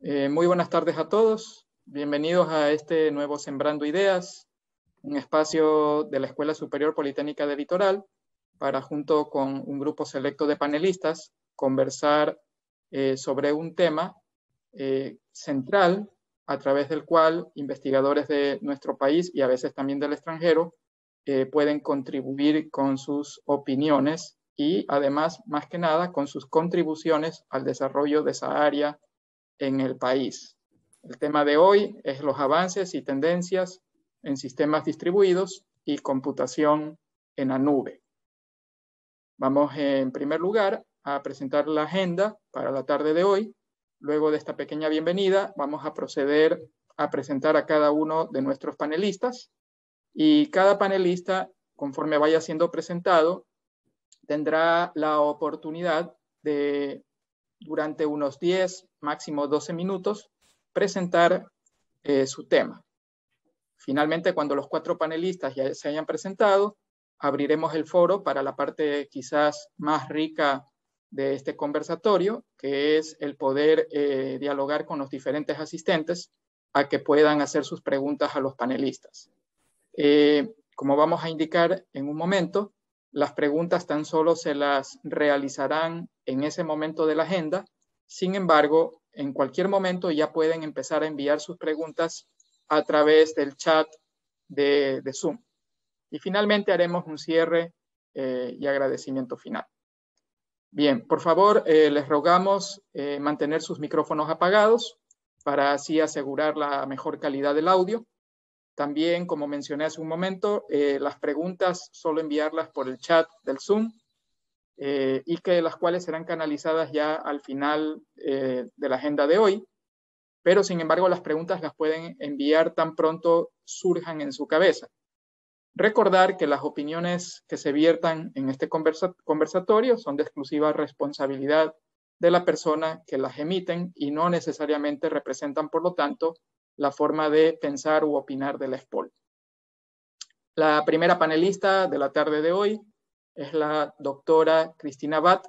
Muy buenas tardes a todos. Bienvenidos a este nuevo Sembrando Ideas, un espacio de la Escuela Superior Politécnica del Litoral para, junto con un grupo selecto de panelistas, conversar sobre un tema central a través del cual investigadores de nuestro país y a veces también del extranjero pueden contribuir con sus opiniones y además, más que nada, con sus contribuciones al desarrollo de esa área en el país. El tema de hoy es los avances y tendencias en sistemas distribuidos y computación en la nube. Vamos en primer lugar a presentar la agenda para la tarde de hoy. Luego de esta pequeña bienvenida, vamos a proceder a presentar a cada uno de nuestros panelistas y cada panelista, conforme vaya siendo presentado, tendrá la oportunidad de, durante unos 10, máximo 12 minutos, presentar su tema. Finalmente, cuando los 4 panelistas ya se hayan presentado, abriremos el foro para la parte quizás más rica de este conversatorio, que es el poder dialogar con los diferentes asistentes a que puedan hacer sus preguntas a los panelistas. Como vamos a indicar en un momento, las preguntas tan solo se las realizarán en ese momento de la agenda. Sin embargo, en cualquier momento ya pueden empezar a enviar sus preguntas a través del chat de Zoom. Y finalmente haremos un cierre y agradecimiento final. Bien, por favor, les rogamos mantener sus micrófonos apagados para así asegurar la mejor calidad del audio. También, como mencioné hace un momento, las preguntas solo enviarlas por el chat del Zoom y que las cuales serán canalizadas ya al final de la agenda de hoy. Pero, sin embargo, las preguntas las pueden enviar tan pronto surjan en su cabeza. Recordar que las opiniones que se viertan en este conversatorio son de exclusiva responsabilidad de la persona que las emiten y no necesariamente representan, por lo tanto, la forma de pensar u opinar del SPOL. La primera panelista de la tarde de hoy es la doctora Cristina Batt,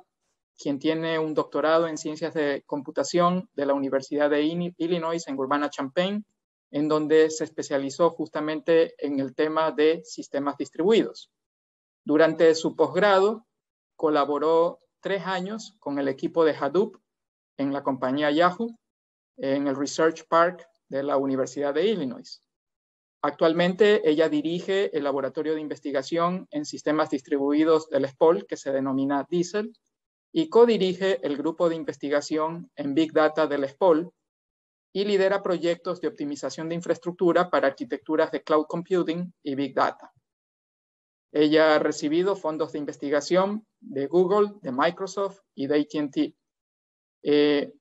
quien tiene un doctorado en Ciencias de Computación de la Universidad de Illinois en Urbana-Champaign, en donde se especializó justamente en el tema de sistemas distribuidos. Durante su posgrado, colaboró 3 años con el equipo de Hadoop en la compañía Yahoo, en el Research Park de la Universidad de Illinois. Actualmente ella dirige el laboratorio de investigación en sistemas distribuidos del SPOL, que se denomina DIESEL, y codirige el grupo de investigación en Big Data del SPOL y lidera proyectos de optimización de infraestructura para arquitecturas de Cloud Computing y Big Data. Ella ha recibido fondos de investigación de Google, de Microsoft y de AT&T,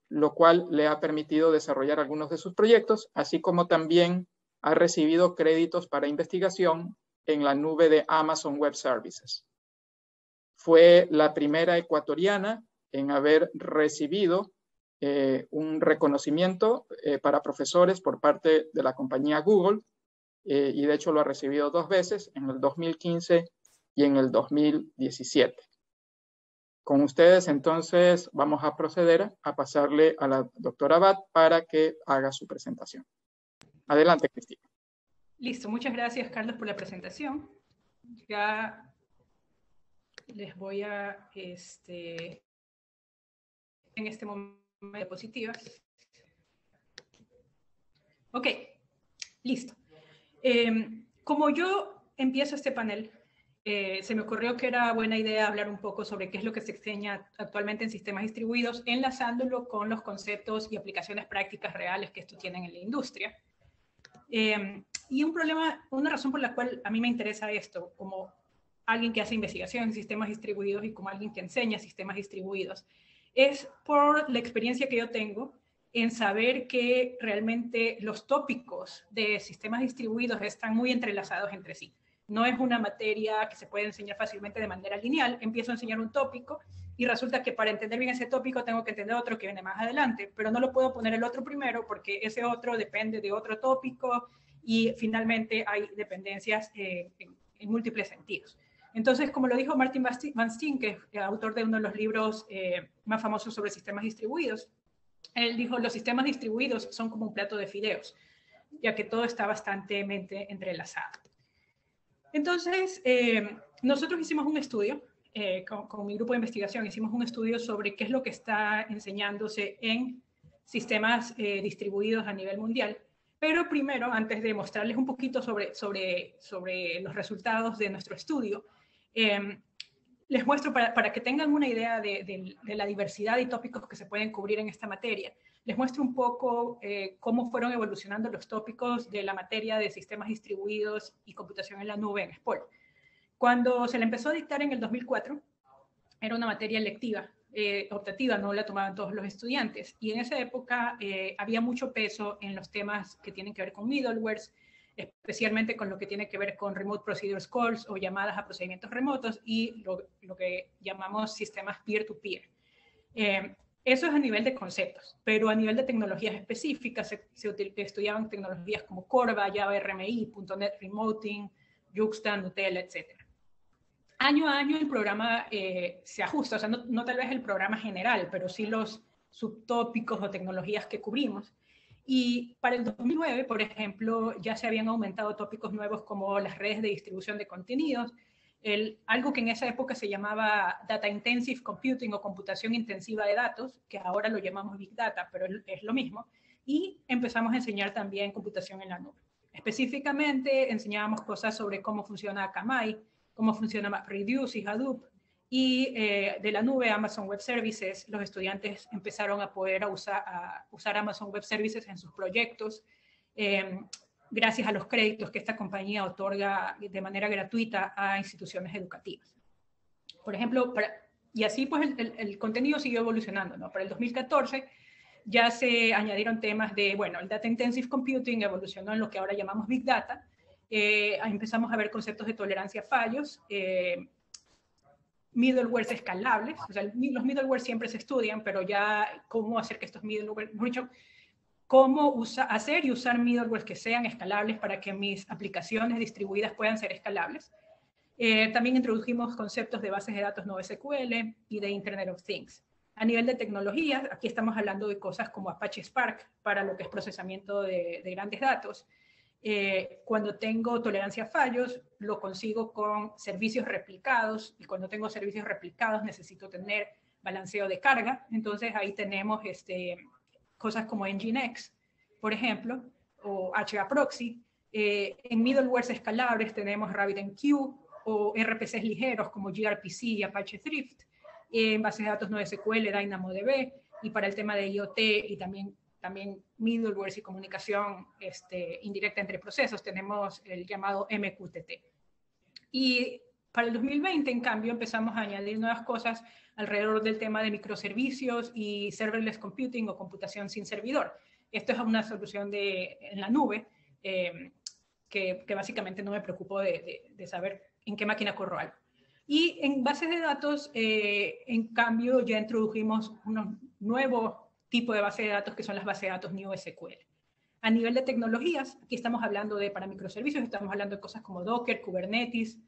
lo cual le ha permitido desarrollar algunos de sus proyectos, así como también ha recibido créditos para investigación en la nube de Amazon Web Services. Fue la primera ecuatoriana en haber recibido un reconocimiento para profesores por parte de la compañía Google, y de hecho lo ha recibido 2 veces, en el 2015 y en el 2017. Con ustedes, entonces, vamos a proceder a pasarle a la doctora Batt para que haga su presentación. Adelante, Cristina. Listo, muchas gracias, Carlos, por la presentación. Ya les voy a, en este momento, diapositivas. Ok, listo. Como yo empiezo este panel, se me ocurrió que era buena idea hablar un poco sobre qué es lo que se enseña actualmente en sistemas distribuidos, enlazándolo con los conceptos y aplicaciones prácticas reales que esto tienen en la industria. Y una razón por la cual a mí me interesa esto, como alguien que hace investigación en sistemas distribuidos y como alguien que enseña sistemas distribuidos, es por la experiencia que yo tengo en saber que realmente los tópicos de sistemas distribuidos están muy entrelazados entre sí. No es una materia que se puede enseñar fácilmente de manera lineal. Empiezo a enseñar un tópico y resulta que para entender bien ese tópico tengo que entender otro que viene más adelante, pero no lo puedo poner el otro primero porque ese otro depende de otro tópico y finalmente hay dependencias en múltiples sentidos. Entonces, como lo dijo Martin Van Steen, que es autor de uno de los libros más famosos sobre sistemas distribuidos, Él dijo, los sistemas distribuidos son como un plato de fideos, ya que todo está bastante entrelazado. Entonces, nosotros hicimos un estudio, con mi grupo de investigación, hicimos un estudio sobre qué es lo que está enseñándose en sistemas distribuidos a nivel mundial. Pero primero, antes de mostrarles un poquito sobre los resultados de nuestro estudio, les muestro para que tengan una idea de la diversidad de tópicos que se pueden cubrir en esta materia. Les muestro un poco cómo fueron evolucionando los tópicos de la materia de sistemas distribuidos y computación en la nube en SPOL. Cuando se le empezó a dictar en el 2004, era una materia electiva, optativa, no la tomaban todos los estudiantes. Y en esa época había mucho peso en los temas que tienen que ver con middlewares, especialmente con lo que tiene que ver con Remote Procedures Calls o llamadas a procedimientos remotos y lo que llamamos sistemas peer-to-peer. Eso es a nivel de conceptos, pero a nivel de tecnologías específicas se estudiaban tecnologías como Corva, Java RMI, .NET Remoting, Juxta, Gnutella, etc. Año a año el programa se ajusta, o sea, no tal vez el programa general, pero sí los subtópicos o tecnologías que cubrimos. Y para el 2009, por ejemplo, ya se habían aumentado tópicos nuevos como las redes de distribución de contenidos, algo que en esa época se llamaba Data Intensive Computing o computación intensiva de datos, que ahora lo llamamos Big Data, pero es lo mismo, y empezamos a enseñar también computación en la nube. Específicamente enseñábamos cosas sobre cómo funciona Akamai, cómo funciona MapReduce y Hadoop, y de la nube Amazon Web Services, los estudiantes empezaron a poder usar Amazon Web Services en sus proyectos, gracias a los créditos que esta compañía otorga de manera gratuita a instituciones educativas. Por ejemplo, y así pues el contenido siguió evolucionando, ¿no? Para el 2014 ya se añadieron temas de, bueno, el Data Intensive Computing evolucionó en lo que ahora llamamos Big Data, empezamos a ver conceptos de tolerancia a fallos, middlewares escalables, o sea, los middlewares siempre se estudian, pero ya cómo hacer que estos middlewares, cómo hacer y usar middlewares que sean escalables para que mis aplicaciones distribuidas puedan ser escalables. También introdujimos conceptos de bases de datos NoSQL y de Internet of Things. A nivel de tecnologías, aquí estamos hablando de cosas como Apache Spark para lo que es procesamiento de grandes datos. Cuando tengo tolerancia a fallos, lo consigo con servicios replicados, y cuando tengo servicios replicados necesito tener balanceo de carga. Entonces ahí tenemos cosas como Nginx, por ejemplo, o HAProxy. En middlewares escalables tenemos RabbitMQ o RPCs ligeros como gRPC y Apache Thrift. En bases de datos NoSQL, DynamoDB, y para el tema de IoT y también middlewares y comunicación indirecta entre procesos, tenemos el llamado MQTT. Y para el 2020, en cambio, empezamos a añadir nuevas cosas alrededor del tema de microservicios y serverless computing o computación sin servidor. Esto es una solución en la nube que básicamente no me preocupo de saber en qué máquina corro algo. Y en bases de datos, en cambio, ya introdujimos unos nuevos tipo de base de datos que son las bases de datos NewSQL. A nivel de tecnologías, aquí estamos hablando para microservicios, estamos hablando de cosas como Docker, Kubernetes,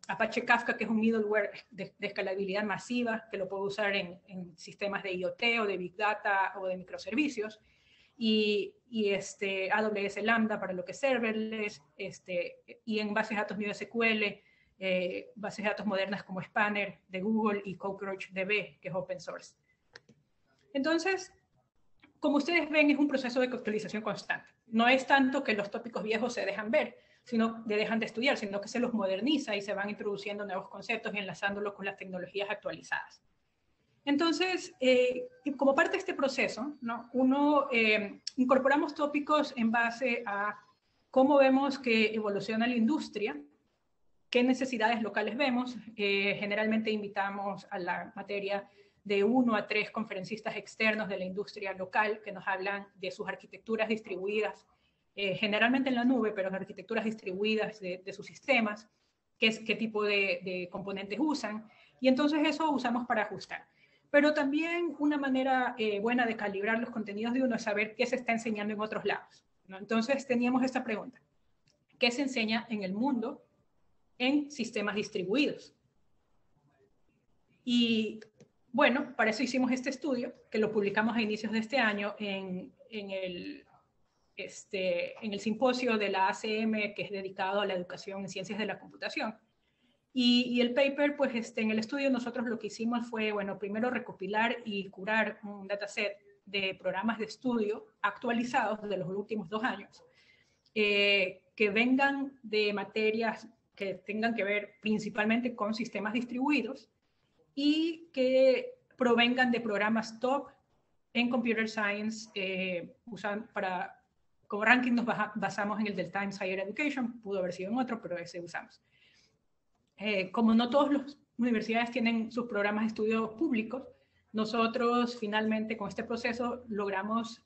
Apache Kafka, que es un middleware de escalabilidad masiva, que lo puedo usar en sistemas de IoT o de Big Data o de microservicios, y AWS Lambda para lo que es serverless, y en bases de datos NewSQL, bases de datos modernas como Spanner de Google y CockroachDB, que es open source. Entonces, como ustedes ven, es un proceso de actualización constante. No es tanto que los tópicos viejos se dejan ver, sino que dejan de estudiar, sino que se los moderniza y se van introduciendo nuevos conceptos y enlazándolos con las tecnologías actualizadas. Entonces, como parte de este proceso, ¿no? Incorporamos tópicos en base a cómo vemos que evoluciona la industria, qué necesidades locales vemos. Generalmente invitamos a la materia de 1 a 3 conferencistas externos de la industria local que nos hablan de sus arquitecturas distribuidas, generalmente en la nube, pero arquitecturas distribuidas de sus sistemas, qué tipo de componentes usan, y entonces eso usamos para ajustar. Pero también una manera buena de calibrar los contenidos de uno es saber qué se está enseñando en otros lados, ¿no? Entonces teníamos esta pregunta: ¿qué se enseña en el mundo en sistemas distribuidos? Y bueno, para eso hicimos este estudio, que lo publicamos a inicios de este año en el simposio de la ACM, que es dedicado a la educación en ciencias de la computación. Y el paper, pues en el estudio nosotros lo que hicimos fue, bueno, primero recopilar y curar un dataset de programas de estudio actualizados de los últimos 2 años, que vengan de materias que tengan que ver principalmente con sistemas distribuidos y que provengan de programas top en Computer Science, como ranking nos basamos en el del Times Higher Education, pudo haber sido en otro, pero ese usamos. Como no todas las universidades tienen sus programas de estudio públicos, nosotros finalmente con este proceso logramos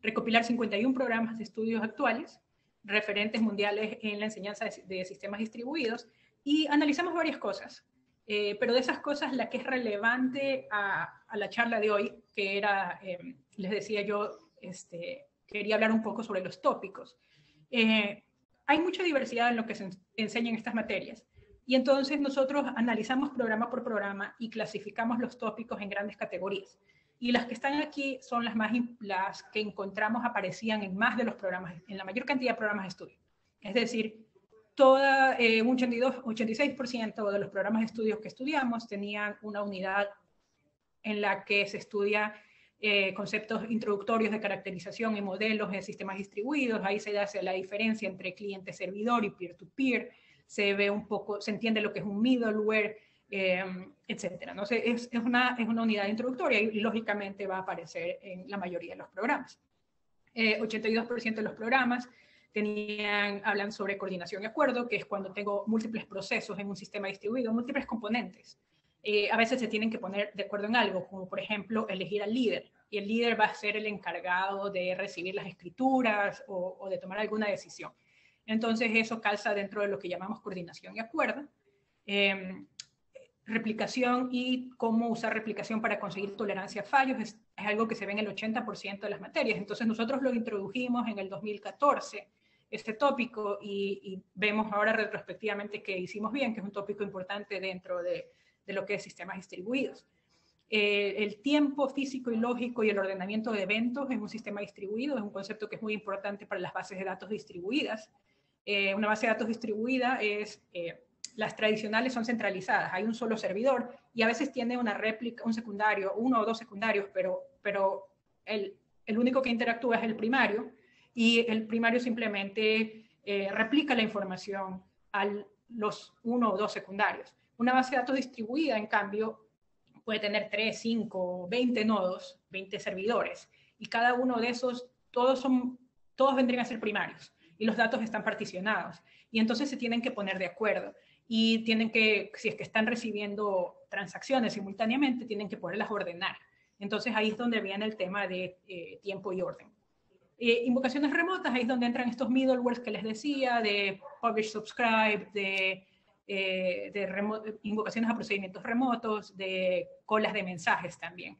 recopilar 51 programas de estudios actuales, referentes mundiales en la enseñanza de sistemas distribuidos, y analizamos varias cosas. Pero de esas cosas, la que es relevante a la charla de hoy, que era, les decía yo, quería hablar un poco sobre los tópicos. Hay mucha diversidad en lo que se enseña en estas materias, y entonces nosotros analizamos programa por programa y clasificamos los tópicos en grandes categorías. Y las que están aquí son las que encontramos aparecían en más de los programas, en la mayor cantidad de programas de estudio. Es decir, un 86% de los programas de estudios que estudiamos tenían una unidad en la que se estudia conceptos introductorios de caracterización y modelos de sistemas distribuidos. Ahí se hace la diferencia entre cliente-servidor y peer-to-peer. Se ve un poco, se entiende lo que es un middleware, etcétera. ¿No? Es una unidad introductoria y lógicamente va a aparecer en la mayoría de los programas. 82% de los programas hablan sobre coordinación y acuerdo, que es cuando tengo múltiples procesos en un sistema distribuido, múltiples componentes. A veces se tienen que poner de acuerdo en algo, como por ejemplo elegir al líder, y el líder va a ser el encargado de recibir las escrituras o de tomar alguna decisión. Entonces eso calza dentro de lo que llamamos coordinación y acuerdo. Replicación y cómo usar replicación para conseguir tolerancia a fallos es algo que se ve en el 80% de las materias. Entonces nosotros lo introdujimos en el 2014, este tópico, y vemos ahora retrospectivamente que hicimos bien, que es un tópico importante dentro de lo que es sistemas distribuidos. El tiempo físico y lógico y el ordenamiento de eventos en un sistema distribuido es un concepto que es muy importante para las bases de datos distribuidas. Una base de datos distribuida es... las tradicionales son centralizadas, hay un solo servidor y a veces tiene una réplica, un secundario, 1 o 2 secundarios, pero el único que interactúa es el primario, y el primario simplemente replica la información a los 1 o 2 secundarios. Una base de datos distribuida, en cambio, puede tener 3, 5, 20 nodos, 20 servidores, y cada uno de esos, todos vendrían a ser primarios, y los datos están particionados, y entonces se tienen que poner de acuerdo. Y tienen que, si es que están recibiendo transacciones simultáneamente, tienen que poderlas ordenar. Entonces ahí es donde viene el tema de tiempo y orden. Invocaciones remotas, ahí es donde entran estos middlewares que les decía, de publish, subscribe, de invocaciones a procedimientos remotos, de colas de mensajes también.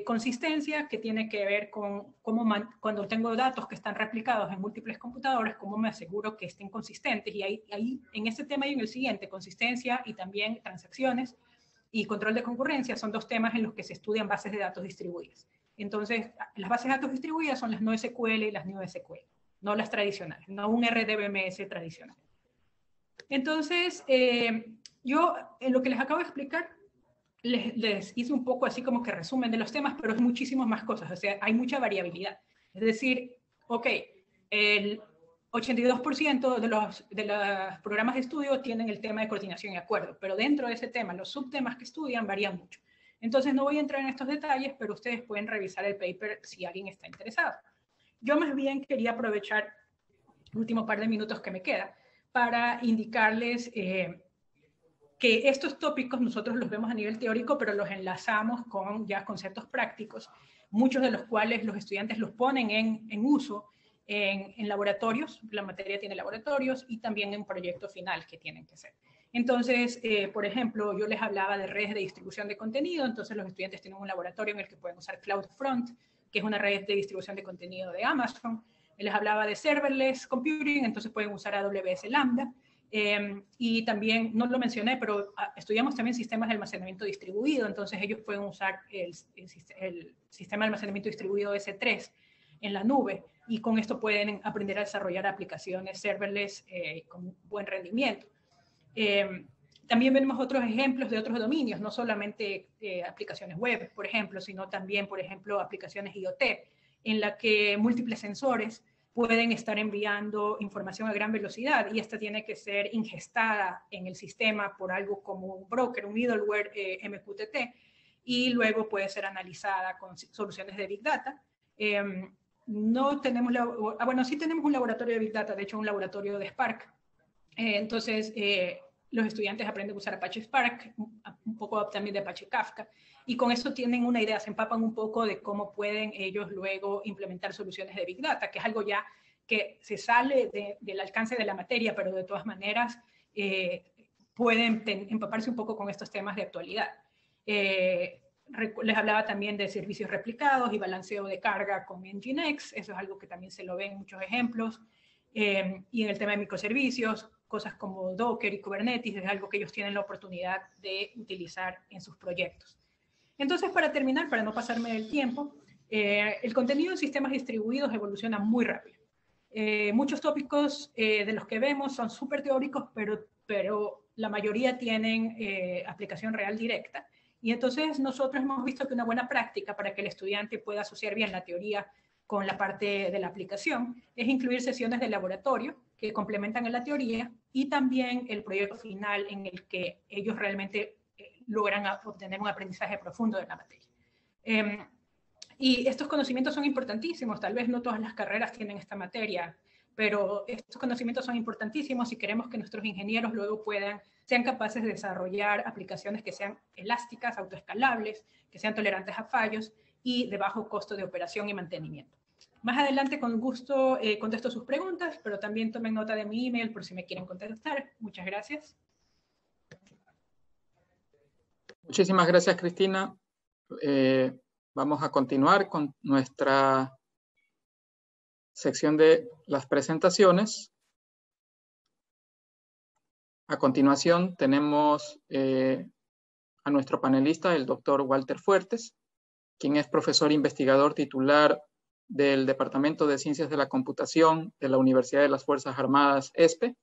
Consistencia, que tiene que ver con cuando tengo datos que están replicados en múltiples computadores, cómo me aseguro que estén consistentes. Y ahí en este tema y en el siguiente, consistencia y también transacciones y control de concurrencia, son 2 temas en los que se estudian bases de datos distribuidas. Entonces, las bases de datos distribuidas son las NoSQL y las NewSQL, no las tradicionales, no un RDBMS tradicional. Entonces, yo en lo que les acabo de explicar, les hice un poco así como que resumen de los temas, pero es muchísimas más cosas, o sea, hay mucha variabilidad. Es decir, ok, el 82% de los programas de estudio tienen el tema de coordinación y acuerdo, pero dentro de ese tema, los subtemas que estudian varían mucho. Entonces no voy a entrar en estos detalles, pero ustedes pueden revisar el paper si alguien está interesado. Yo más bien quería aprovechar el último par de minutos que me queda para indicarles que estos tópicos nosotros los vemos a nivel teórico, pero los enlazamos con ya conceptos prácticos, muchos de los cuales los estudiantes los ponen en uso en laboratorios, la materia tiene laboratorios, y también en proyecto final que tienen que hacer. Entonces, por ejemplo, yo les hablaba de redes de distribución de contenido, entonces los estudiantes tienen un laboratorio en el que pueden usar CloudFront, que es una red de distribución de contenido de Amazon. Les hablaba de serverless computing, entonces pueden usar AWS Lambda. Y también, no lo mencioné, pero estudiamos también sistemas de almacenamiento distribuido, entonces ellos pueden usar el sistema de almacenamiento distribuido S3 en la nube, y con esto pueden aprender a desarrollar aplicaciones serverless con buen rendimiento. También vemos otros ejemplos de otros dominios, no solamente aplicaciones web, por ejemplo, sino también, por ejemplo, aplicaciones IoT, en la que múltiples sensores pueden estar enviando información a gran velocidad, y esta tiene que ser ingestada en el sistema por algo como un broker, un middleware MQTT, y luego puede ser analizada con soluciones de Big Data. No tenemos, bueno, sí tenemos un laboratorio de Big Data, de hecho un laboratorio de Spark. Entonces, los estudiantes aprenden a usar Apache Spark, un poco también de Apache Kafka, y con eso tienen una idea, se empapan un poco de cómo pueden ellos luego implementar soluciones de Big Data, que es algo ya que se sale del alcance de la materia, pero de todas maneras pueden empaparse un poco con estos temas de actualidad. Les hablaba también de servicios replicados y balanceo de carga con Nginx, eso es algo que también se lo ve en muchos ejemplos. Y en el tema de microservicios, cosas como Docker y Kubernetes es algo que ellos tienen la oportunidad de utilizar en sus proyectos. Entonces, para terminar, para no pasarme del tiempo, el contenido en sistemas distribuidos evoluciona muy rápido. Muchos tópicos de los que vemos son súper teóricos, pero la mayoría tienen aplicación real directa. Y entonces nosotros hemos visto que una buena práctica para que el estudiante pueda asociar bien la teoría con la parte de la aplicación es incluir sesiones de laboratorio que complementan a la teoría, y también el proyecto final en el que ellos realmente logran obtener un aprendizaje profundo de la materia. Y estos conocimientos son importantísimos, tal vez no todas las carreras tienen esta materia, pero estos conocimientos son importantísimos si queremos que nuestros ingenieros luego sean capaces de desarrollar aplicaciones que sean elásticas, autoescalables, que sean tolerantes a fallos y de bajo costo de operación y mantenimiento. Más adelante, con gusto, contesto sus preguntas, pero también tomen nota de mi email por si me quieren contestar. Muchas gracias. Muchísimas gracias, Cristina. Vamos a continuar con nuestra sección de las presentaciones. A continuación tenemos a nuestro panelista, el doctor Walter Fuertes, quien es profesor investigador titular del Departamento de Ciencias de la Computación de la Universidad de las Fuerzas Armadas, ESPE.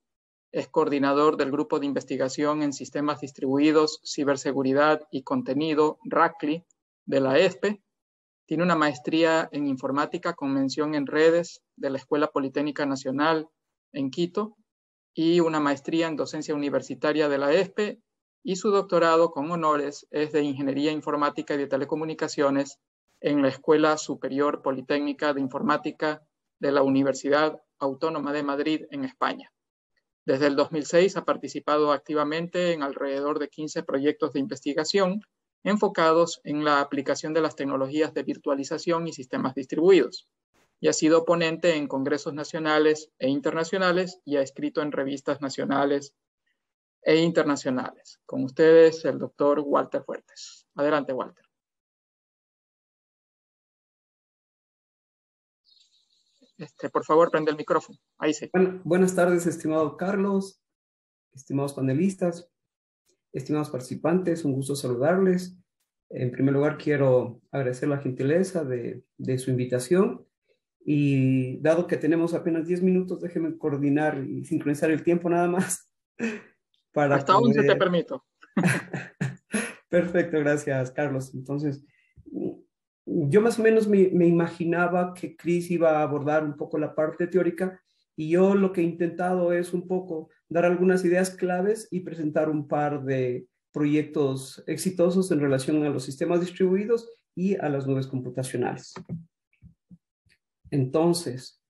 Es coordinador del Grupo de Investigación en Sistemas Distribuidos, Ciberseguridad y Contenido, RACLI, de la ESPE. Tiene una maestría en Informática con mención en Redes de la Escuela Politécnica Nacional en Quito, y una maestría en Docencia Universitaria de la ESPE, y su doctorado con honores es de Ingeniería Informática y de Telecomunicaciones en la Escuela Superior Politécnica de Informática de la Universidad Autónoma de Madrid, en España. Desde el 2006 ha participado activamente en alrededor de 15 proyectos de investigación enfocados en la aplicación de las tecnologías de virtualización y sistemas distribuidos, y ha sido ponente en congresos nacionales e internacionales y ha escrito en revistas nacionales e internacionales. Con ustedes, el doctor Walter Fuertes. Adelante, Walter. Por favor, prende el micrófono. Ahí sí. Bueno, buenas tardes, estimado Carlos, estimados panelistas, estimados participantes, un gusto saludarles. En primer lugar, quiero agradecer la gentileza de su invitación, y dado que tenemos apenas 10 minutos, déjenme coordinar y sincronizar el tiempo nada más. Para hasta 11 te permito. Perfecto, gracias, Carlos. Entonces, yo más o menos me imaginaba que Chris iba a abordar un poco la parte teórica, y yo lo que he intentado es un poco dar algunas ideas claves y presentar un par de proyectos exitosos en relación a los sistemas distribuidos y a las nubes computacionales. Entonces,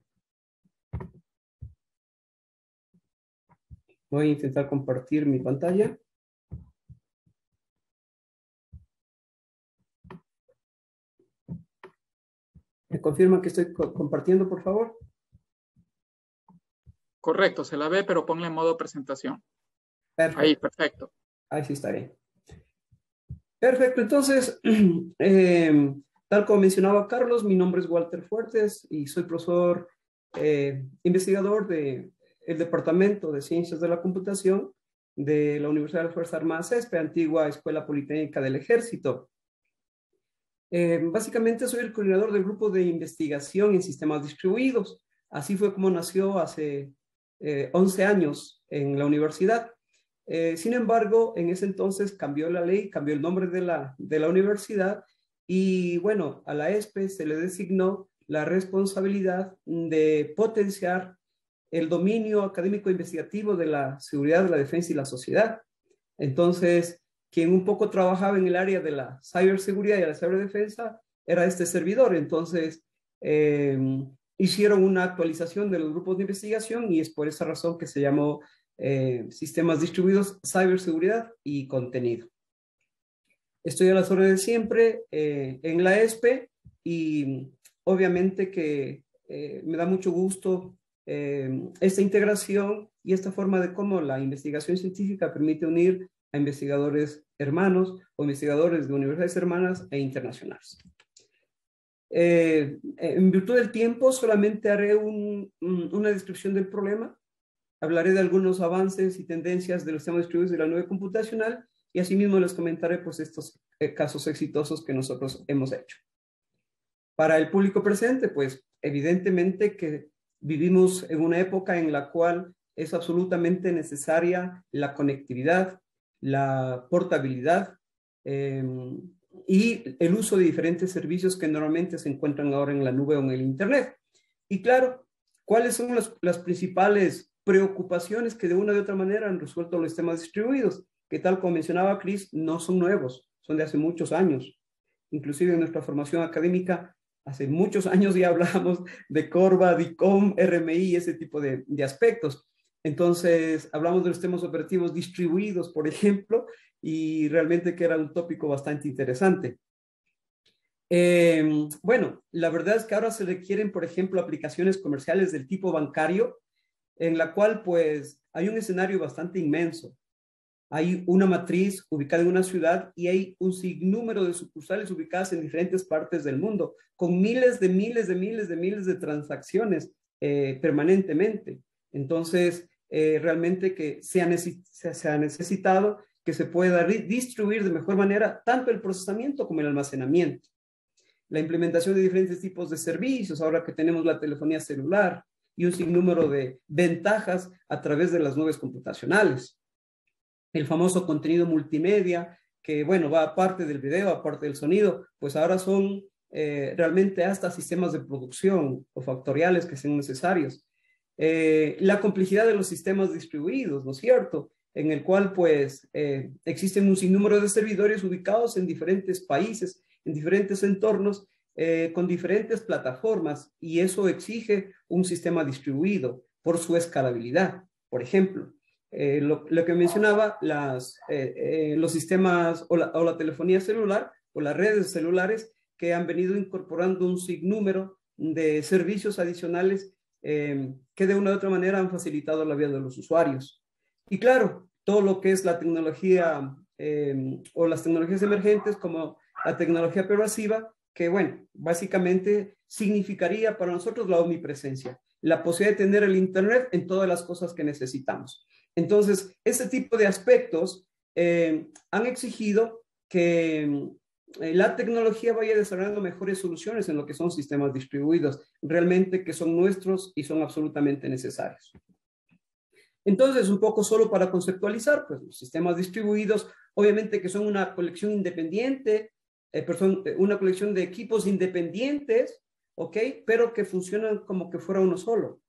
voy a intentar compartir mi pantalla. ¿Me confirman que estoy compartiendo, por favor? Correcto, se la ve, pero ponle en modo presentación. Perfecto. Ahí, perfecto. Ahí sí está bien. Perfecto, entonces, tal como mencionaba Carlos, mi nombre es Walter Fuertes y soy profesor investigador de el Departamento de Ciencias de la Computación de la Universidad de las Fuerzas Armadas ESPE, antigua Escuela Politécnica del Ejército. Básicamente soy el coordinador del grupo de investigación en sistemas distribuidos. Así fue como nació hace 11 años en la universidad. Sin embargo, en ese entonces cambió la ley, cambió el nombre de la universidad y bueno, a la ESPE se le designó la responsabilidad de potenciar el dominio académico investigativo de la seguridad, de la defensa y la sociedad. Entonces, quien un poco trabajaba en el área de la ciberseguridad y la ciberdefensa era este servidor. Entonces, hicieron una actualización de los grupos de investigación y es por esa razón que se llamó Sistemas Distribuidos, Ciberseguridad y Contenido. Estoy a las órdenes siempre en la ESPE y obviamente que me da mucho gusto esta integración y esta forma de cómo la investigación científica permite unir a investigadores hermanos o investigadores de universidades hermanas e internacionales. En virtud del tiempo, solamente haré una descripción del problema. Hablaré de algunos avances y tendencias de los sistemas distribuidos de la nube computacional y asimismo les comentaré pues, estos casos exitosos que nosotros hemos hecho. Para el público presente, pues evidentemente que vivimos en una época en la cual es absolutamente necesaria la conectividad, la portabilidad y el uso de diferentes servicios que normalmente se encuentran ahora en la nube o en el Internet. Y claro, ¿cuáles son las principales preocupaciones que de una u otra manera han resuelto los sistemas distribuidos? Que tal como mencionaba Chris, no son nuevos, son de hace muchos años. Inclusive en nuestra formación académica, hace muchos años ya hablábamos de CORBA, DICOM, RMI, ese tipo de aspectos. Entonces, hablamos de los sistemas operativos distribuidos, por ejemplo, y realmente que era un tópico bastante interesante. Bueno, la verdad es que ahora se requieren, por ejemplo, aplicaciones comerciales del tipo bancario, en la cual, pues, hay un escenario bastante inmenso. Hay una matriz ubicada en una ciudad y hay un sinnúmero de sucursales ubicadas en diferentes partes del mundo, con miles de transacciones permanentemente. Entonces, realmente que se ha necesitado que se pueda distribuir de mejor manera tanto el procesamiento como el almacenamiento. La implementación de diferentes tipos de servicios, ahora que tenemos la telefonía celular y un sinnúmero de ventajas a través de las nubes computacionales. El famoso contenido multimedia, que bueno, va aparte del video, aparte del sonido, pues ahora son realmente hasta sistemas de producción o factoriales que sean necesarios. La complejidad de los sistemas distribuidos, ¿no es cierto? En el cual pues existen un sinnúmero de servidores ubicados en diferentes países, en diferentes entornos, con diferentes plataformas, y eso exige un sistema distribuido por su escalabilidad. Por ejemplo, lo que mencionaba, los sistemas o la telefonía celular o las redes celulares que han venido incorporando un sinnúmero de servicios adicionales que de una u otra manera han facilitado la vida de los usuarios. Y claro, todo lo que es la tecnología o las tecnologías emergentes como la tecnología pervasiva, que bueno, básicamente significaría para nosotros la omnipresencia, la posibilidad de tener el Internet en todas las cosas que necesitamos. Entonces, ese tipo de aspectos han exigido que la tecnología vaya desarrollando mejores soluciones en lo que son sistemas distribuidos, realmente que son nuestros y son absolutamente necesarios. Entonces, un poco solo para conceptualizar, pues los sistemas distribuidos, obviamente que son una colección independiente, una colección de equipos independientes, ¿ok? Pero que funcionan como que fuera uno solo.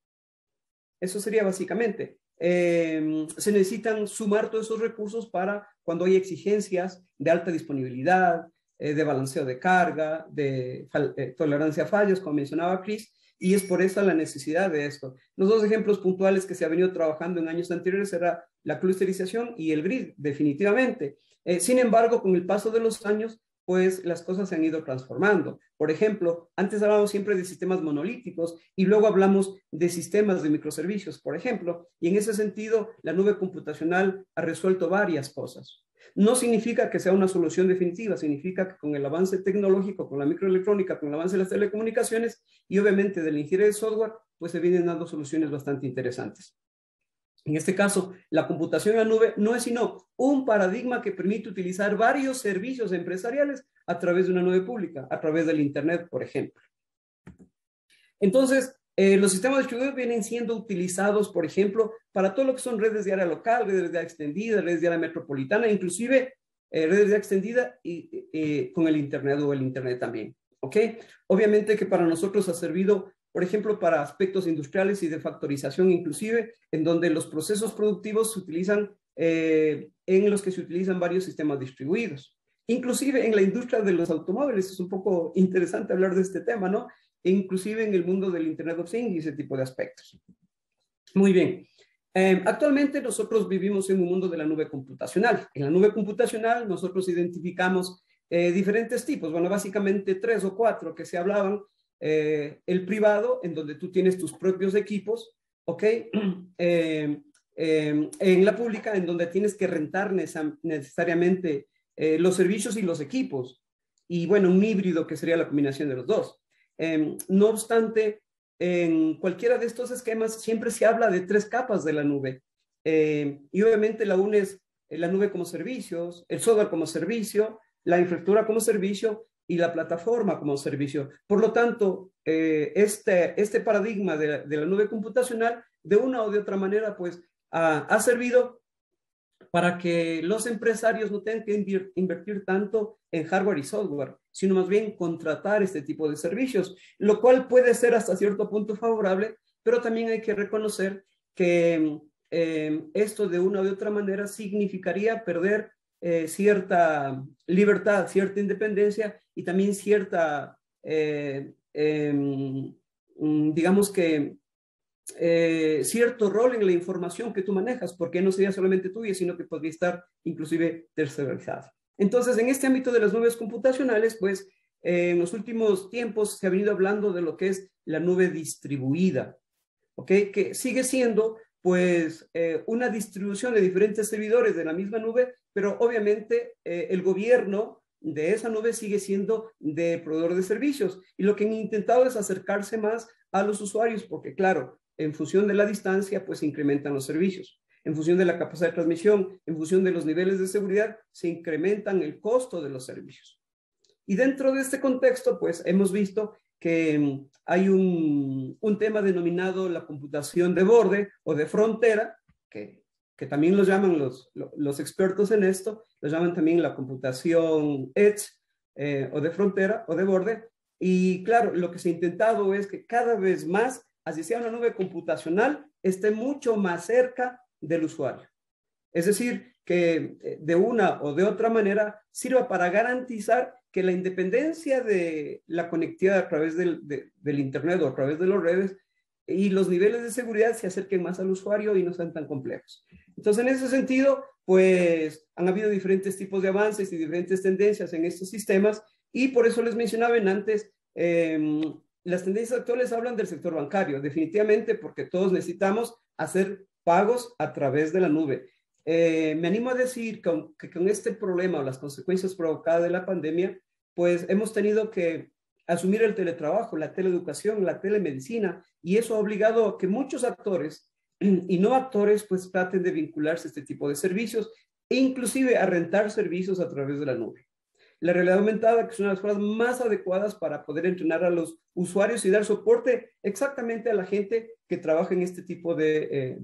Eso sería básicamente. Se necesitan sumar todos esos recursos para cuando hay exigencias de alta disponibilidad, de balanceo de carga, de tolerancia a fallos, como mencionaba Chris, y es por eso la necesidad de esto. Los dos ejemplos puntuales que se ha venido trabajando en años anteriores era la clusterización y el grid, definitivamente. Sin embargo, con el paso de los años, pues las cosas se han ido transformando. Por ejemplo, antes hablábamos siempre de sistemas monolíticos y luego hablamos de sistemas de microservicios, por ejemplo, y en ese sentido la nube computacional ha resuelto varias cosas. No significa que sea una solución definitiva, significa que con el avance tecnológico, con la microelectrónica, con el avance de las telecomunicaciones y obviamente de la ingeniería de software, pues se vienen dando soluciones bastante interesantes. En este caso, la computación en la nube no es sino un paradigma que permite utilizar varios servicios empresariales a través de una nube pública, a través del Internet, por ejemplo. Entonces, los sistemas distribuidos vienen siendo utilizados, por ejemplo, para todo lo que son redes de área local, redes de área extendida, redes de área metropolitana, inclusive redes de área extendida y con el Internet o el Internet también. ¿Ok? Obviamente que para nosotros ha servido, por ejemplo, para aspectos industriales y de factorización inclusive, en donde los procesos productivos se utilizan, en los que se utilizan varios sistemas distribuidos. Inclusive en la industria de los automóviles, es un poco interesante hablar de este tema, ¿no? E inclusive en el mundo del Internet of Things y ese tipo de aspectos. Muy bien. Actualmente nosotros vivimos en un mundo de la nube computacional. En la nube computacional nosotros identificamos diferentes tipos, bueno, básicamente 3 o 4 que se hablaban. El privado, en donde tú tienes tus propios equipos, ¿ok? En la pública, en donde tienes que rentar necesariamente los servicios y los equipos. Y bueno, un híbrido que sería la combinación de los dos. No obstante, en cualquiera de estos esquemas siempre se habla de 3 capas de la nube. Y obviamente la una es la nube como servicios, el software como servicio, la infraestructura como servicio y la plataforma como servicio. Por lo tanto, este paradigma de la nube computacional, de una o de otra manera, pues ha servido para que los empresarios no tengan que invertir tanto en hardware y software, sino más bien contratar este tipo de servicios, lo cual puede ser hasta cierto punto favorable, pero también hay que reconocer que esto de una u otra manera significaría perder cierta libertad, cierta independencia y también cierta, digamos que, cierto rol en la información que tú manejas, porque no sería solamente tuya, sino que podría estar inclusive tercerizada. Entonces, en este ámbito de las nubes computacionales, pues, en los últimos tiempos se ha venido hablando de lo que es la nube distribuida, ¿ok? Que sigue siendo, pues, una distribución de diferentes servidores de la misma nube, pero obviamente el gobierno de esa nube sigue siendo de proveedor de servicios. Y lo que han intentado es acercarse más a los usuarios, porque claro, en función de la distancia, pues se incrementan los servicios. En función de la capacidad de transmisión, en función de los niveles de seguridad, se incrementan el costo de los servicios. Y dentro de este contexto, pues hemos visto que hay un tema denominado la computación de borde o de frontera, que también lo llaman los expertos en esto, lo llaman también la computación edge o de frontera o de borde. Y claro, lo que se ha intentado es que cada vez más, así sea una nube computacional, esté mucho más cerca del usuario. Es decir, que de una o de otra manera sirva para garantizar que la independencia de la conectividad a través del Internet o a través de las redes y los niveles de seguridad se acerquen más al usuario y no sean tan complejos. Entonces, en ese sentido, pues han habido diferentes tipos de avances y diferentes tendencias en estos sistemas y por eso les mencionaba antes, las tendencias actuales hablan del sector bancario, definitivamente porque todos necesitamos hacer pagos a través de la nube. Me animo a decir que con este problema o las consecuencias provocadas de la pandemia, pues hemos tenido que asumir el teletrabajo, la teleeducación, la telemedicina, y eso ha obligado a que muchos actores y no actores pues traten de vincularse a este tipo de servicios e inclusive a rentar servicios a través de la nube. La realidad aumentada, que es una de las formas más adecuadas para poder entrenar a los usuarios y dar soporte exactamente a la gente que trabaja en este tipo de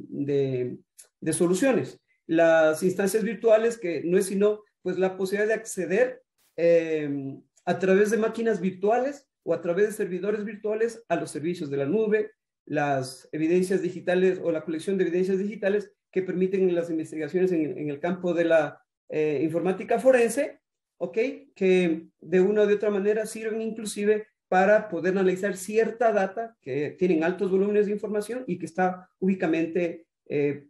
soluciones. Las instancias virtuales, que no es sino pues la posibilidad de acceder a través de máquinas virtuales o a través de servidores virtuales a los servicios de la nube, las evidencias digitales o la colección de evidencias digitales que permiten las investigaciones en el campo de la informática forense, ¿ok? Que de una u de otra manera sirven inclusive para poder analizar cierta data que tienen altos volúmenes de información y que está únicamente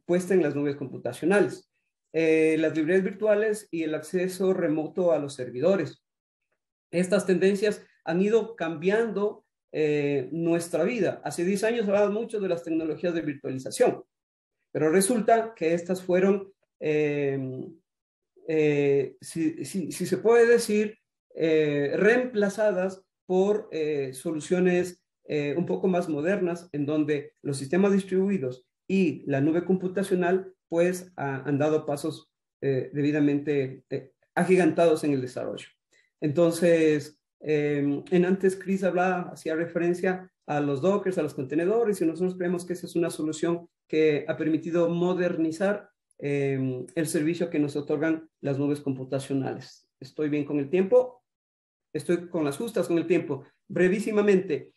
puesta en las nubes computacionales. Las librerías virtuales y el acceso remoto a los servidores. Estas tendencias han ido cambiando nuestra vida. Hace 10 años hablaban mucho de las tecnologías de virtualización, pero resulta que estas fueron, si se puede decir, reemplazadas por soluciones un poco más modernas, en donde los sistemas distribuidos y la nube computacional, pues han dado pasos debidamente agigantados en el desarrollo. Entonces, antes Chris hacía referencia a los dockers, a los contenedores, y nosotros creemos que esa es una solución que ha permitido modernizar el servicio que nos otorgan las nubes computacionales. ¿Estoy bien con el tiempo? Estoy con las justas con el tiempo. Brevísimamente.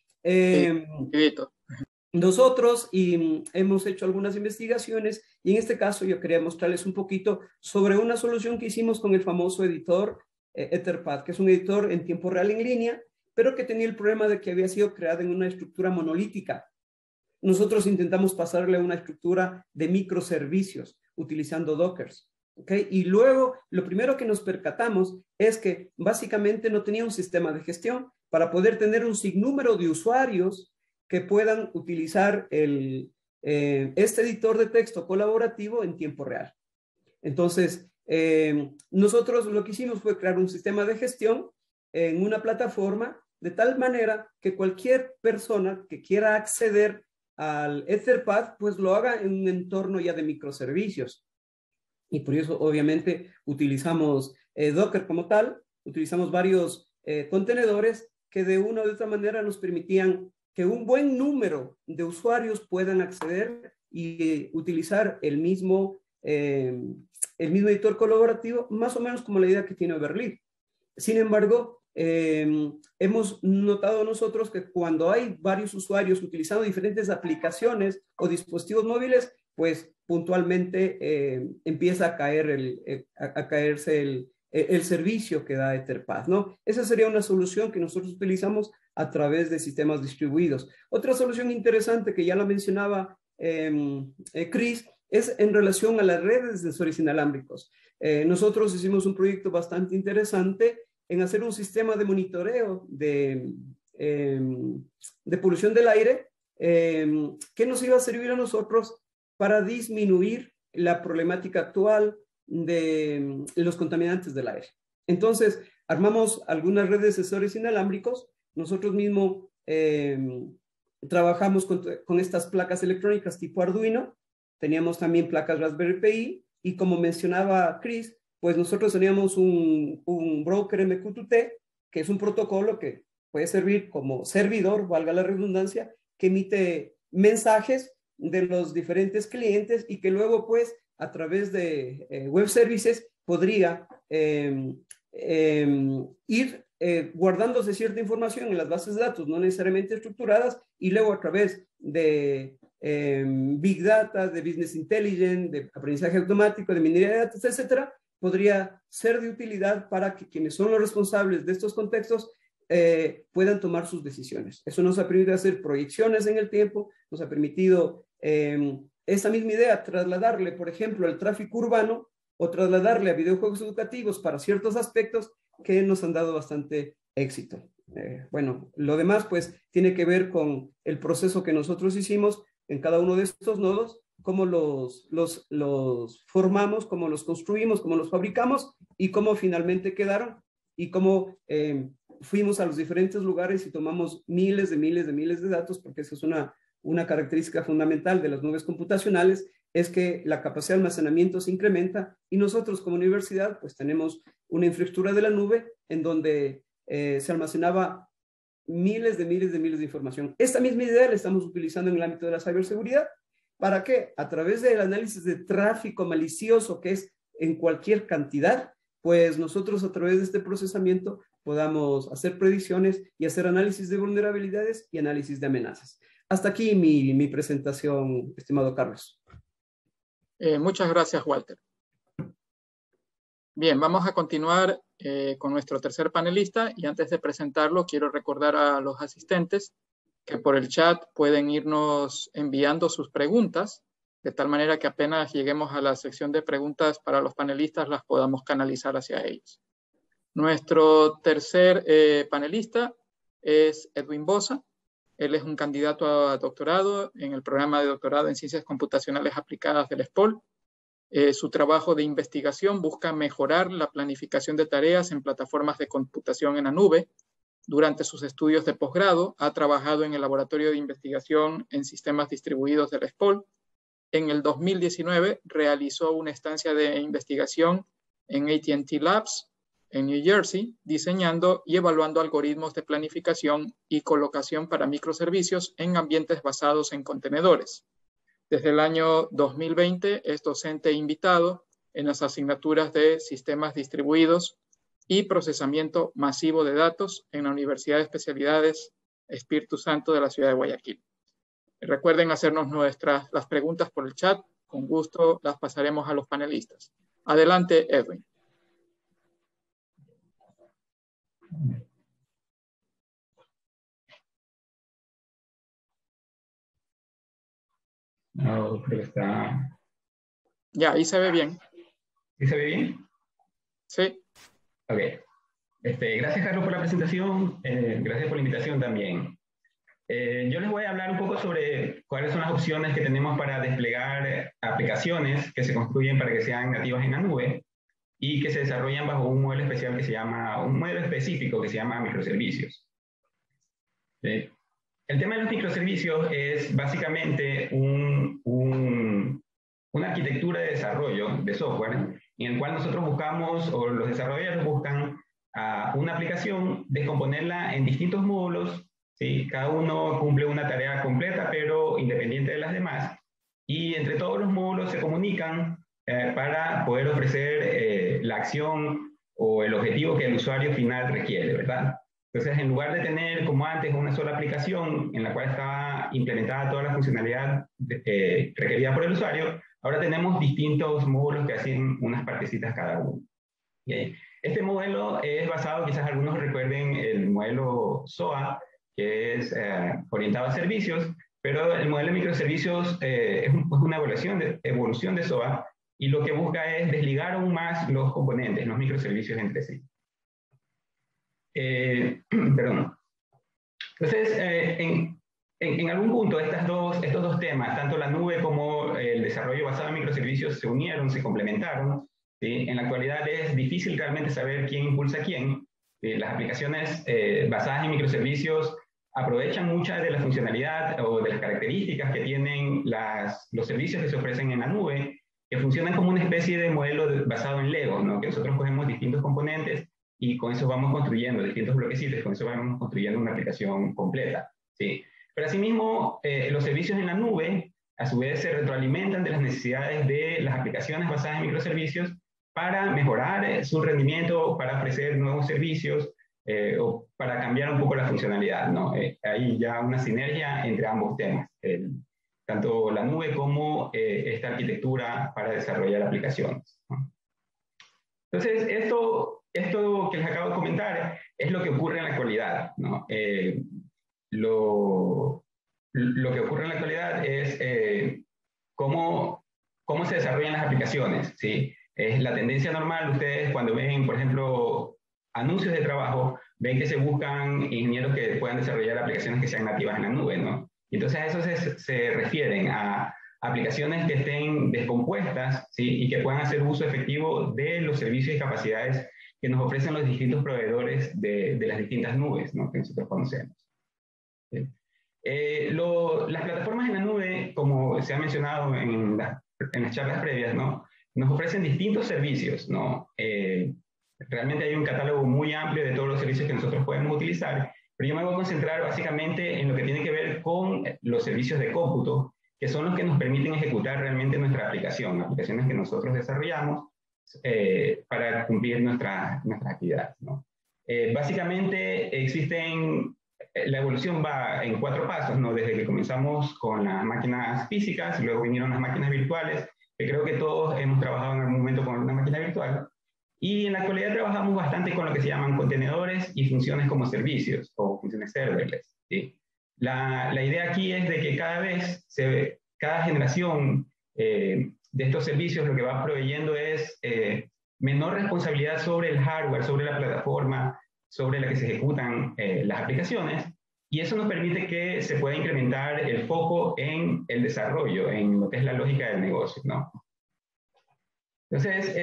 Nosotros hemos hecho algunas investigaciones y en este caso yo quería mostrarles un poquito sobre una solución que hicimos con el famoso editor Etherpad, que es un editor en tiempo real en línea, pero que tenía el problema de que había sido creado en una estructura monolítica. Nosotros intentamos pasarle a una estructura de microservicios utilizando Dockers. ¿Okay? Y luego lo primero que nos percatamos es que básicamente no tenía un sistema de gestión para poder tener un sinnúmero de usuarios que puedan utilizar este editor de texto colaborativo en tiempo real. Entonces, nosotros lo que hicimos fue crear un sistema de gestión en una plataforma de tal manera que cualquier persona que quiera acceder al Etherpad, pues lo haga en un entorno ya de microservicios. Y por eso, obviamente, utilizamos Docker como tal, utilizamos varios contenedores que de una u otra manera nos permitían que un buen número de usuarios puedan acceder y utilizar el mismo editor colaborativo, más o menos como la idea que tiene Overleaf. Sin embargo, hemos notado nosotros que cuando hay varios usuarios utilizando diferentes aplicaciones o dispositivos móviles, pues puntualmente empieza a caerse el servicio que da Etherpad, ¿no? Esa sería una solución que nosotros utilizamos a través de sistemas distribuidos. Otra solución interesante que ya la mencionaba Chris es en relación a las redes de sensores inalámbricos. Nosotros hicimos un proyecto bastante interesante en hacer un sistema de monitoreo de polución del aire que nos iba a servir a nosotros para disminuir la problemática actual de los contaminantes del aire. Entonces, armamos algunas redes de sensores inalámbricos. Nosotros mismos trabajamos con estas placas electrónicas tipo Arduino. Teníamos también placas Raspberry Pi y como mencionaba Chris, pues nosotros teníamos un broker MQTT, que es un protocolo que puede servir como servidor, valga la redundancia, que emite mensajes de los diferentes clientes y que luego pues a través de web services podría ir guardándose cierta información en las bases de datos, no necesariamente estructuradas, y luego a través de Big Data, de Business Intelligence, de aprendizaje automático, de minería de datos, etcétera, podría ser de utilidad para que quienes son los responsables de estos contextos puedan tomar sus decisiones. Eso nos ha permitido hacer proyecciones en el tiempo, nos ha permitido esa misma idea trasladarle, por ejemplo, al tráfico urbano o trasladarle a videojuegos educativos para ciertos aspectos que nos han dado bastante éxito. Bueno, lo demás pues tiene que ver con el proceso que nosotros hicimos en cada uno de estos nodos, cómo los formamos, cómo los construimos, cómo los fabricamos y cómo finalmente quedaron y cómo fuimos a los diferentes lugares y tomamos miles de datos, porque esa es una característica fundamental de las nubes computacionales, es que la capacidad de almacenamiento se incrementa y nosotros como universidad pues tenemos una infraestructura de la nube en donde se almacenaba miles de información. Esta misma idea la estamos utilizando en el ámbito de la ciberseguridad. ¿Para qué? A través del análisis de tráfico malicioso, que es en cualquier cantidad, pues nosotros a través de este procesamiento podamos hacer predicciones y hacer análisis de vulnerabilidades y análisis de amenazas. Hasta aquí mi presentación, estimado Carlos. Muchas gracias, Walter. Bien, vamos a continuar con nuestro tercer panelista y antes de presentarlo quiero recordar a los asistentes que por el chat pueden irnos enviando sus preguntas, de tal manera que apenas lleguemos a la sección de preguntas para los panelistas las podamos canalizar hacia ellos. Nuestro tercer panelista es Edwin Bosa. Él es un candidato a doctorado en el programa de doctorado en Ciencias Computacionales Aplicadas del SPOL. Su trabajo de investigación busca mejorar la planificación de tareas en plataformas de computación en la nube. Durante sus estudios de posgrado, ha trabajado en el Laboratorio de Investigación en Sistemas Distribuidos del SPOL. en el 2019 realizó una estancia de investigación en AT&T Labs, en New Jersey, diseñando y evaluando algoritmos de planificación y colocación para microservicios en ambientes basados en contenedores. Desde el año 2020 es docente invitado en las asignaturas de Sistemas Distribuidos y Procesamiento Masivo de Datos en la Universidad de Especialidades Espíritu Santo de la ciudad de Guayaquil. Recuerden hacernos las preguntas por el chat. Con gusto las pasaremos a los panelistas. Adelante, Edwin. No, creo que está... Ya, ahí se ve bien. ¿Sí se ve bien? Sí. Ok. Gracias, Carlos, por la presentación. Gracias por la invitación también. Yo les voy a hablar un poco sobre cuáles son las opciones que tenemos para desplegar aplicaciones que se construyen para que sean nativas en la nube y que se desarrollan bajo un modelo especial que se llama, un modelo específico que se llama microservicios. El tema de los microservicios es básicamente una arquitectura de desarrollo de software en el cual nosotros buscamos, o los desarrolladores buscan, una aplicación, descomponerla en distintos módulos, ¿sí? Cada uno cumple una tarea completa, pero independiente de las demás, y entre todos los módulos se comunican para poder ofrecer la acción o el objetivo que el usuario final requiere, ¿verdad? Entonces, en lugar de tener, como antes, una sola aplicación en la cual estaba implementada toda la funcionalidad requerida por el usuario, ahora tenemos distintos módulos que hacen unas partecitas cada uno. ¿Okay? Este modelo es basado, quizás algunos recuerden, el modelo SOA, que es orientado a servicios, pero el modelo de microservicios es una evolución de SOA, y lo que busca es desligar aún más los componentes, los microservicios entre sí. Perdón. Entonces, en algún punto estos dos temas, tanto la nube como el desarrollo basado en microservicios, se unieron, se complementaron, ¿sí? En la actualidad es difícil realmente saber quién impulsa a quién. Las aplicaciones basadas en microservicios aprovechan mucha de la funcionalidad o de las características que tienen los servicios que se ofrecen en la nube, que funcionan como una especie de modelo basado en Lego, ¿no? Que nosotros cogemos distintos componentes y con eso vamos construyendo distintos bloquecitos, con eso vamos construyendo una aplicación completa, ¿sí? Pero asimismo, los servicios en la nube, a su vez, se retroalimentan de las necesidades de las aplicaciones basadas en microservicios para mejorar su rendimiento, para ofrecer nuevos servicios o para cambiar un poco la funcionalidad, ¿no? Hay ya una sinergia entre ambos temas, tanto la nube como esta arquitectura para desarrollar aplicaciones, ¿no? Entonces, esto que les acabo de comentar es lo que ocurre en la actualidad, ¿no? Lo que ocurre en la actualidad es cómo se desarrollan las aplicaciones, ¿sí? Es la tendencia normal. Ustedes cuando ven, por ejemplo, anuncios de trabajo, ven que se buscan ingenieros que puedan desarrollar aplicaciones que sean nativas en la nube, ¿no? Y entonces a eso se refieren a aplicaciones que estén descompuestas, ¿sí? Y que puedan hacer uso efectivo de los servicios y capacidades que nos ofrecen los distintos proveedores de las distintas nubes, ¿no? Que nosotros conocemos. ¿Sí? Las plataformas en la nube, como se ha mencionado en las charlas previas, ¿no? Nos ofrecen distintos servicios, ¿no? Realmente hay un catálogo muy amplio de todos los servicios que nosotros podemos utilizar, pero yo me voy a concentrar básicamente en lo que tiene que ver con los servicios de cómputo, que son los que nos permiten ejecutar realmente nuestra aplicación, aplicaciones que nosotros desarrollamos para cumplir nuestras actividades, ¿no? Básicamente la evolución va en 4 pasos, ¿no? Desde que comenzamos con las máquinas físicas, luego vinieron las máquinas virtuales, que creo que todos hemos trabajado en algún momento con una máquina virtual, y en la actualidad trabajamos bastante con lo que se llaman contenedores y funciones como servicios, o funciones serverless, ¿sí? La idea aquí es de que cada generación de estos servicios lo que va proveyendo es menor responsabilidad sobre el hardware, sobre la plataforma, sobre la que se ejecutan las aplicaciones, y eso nos permite que se pueda incrementar el foco en el desarrollo, en lo que es la lógica del negocio, ¿no? Entonces,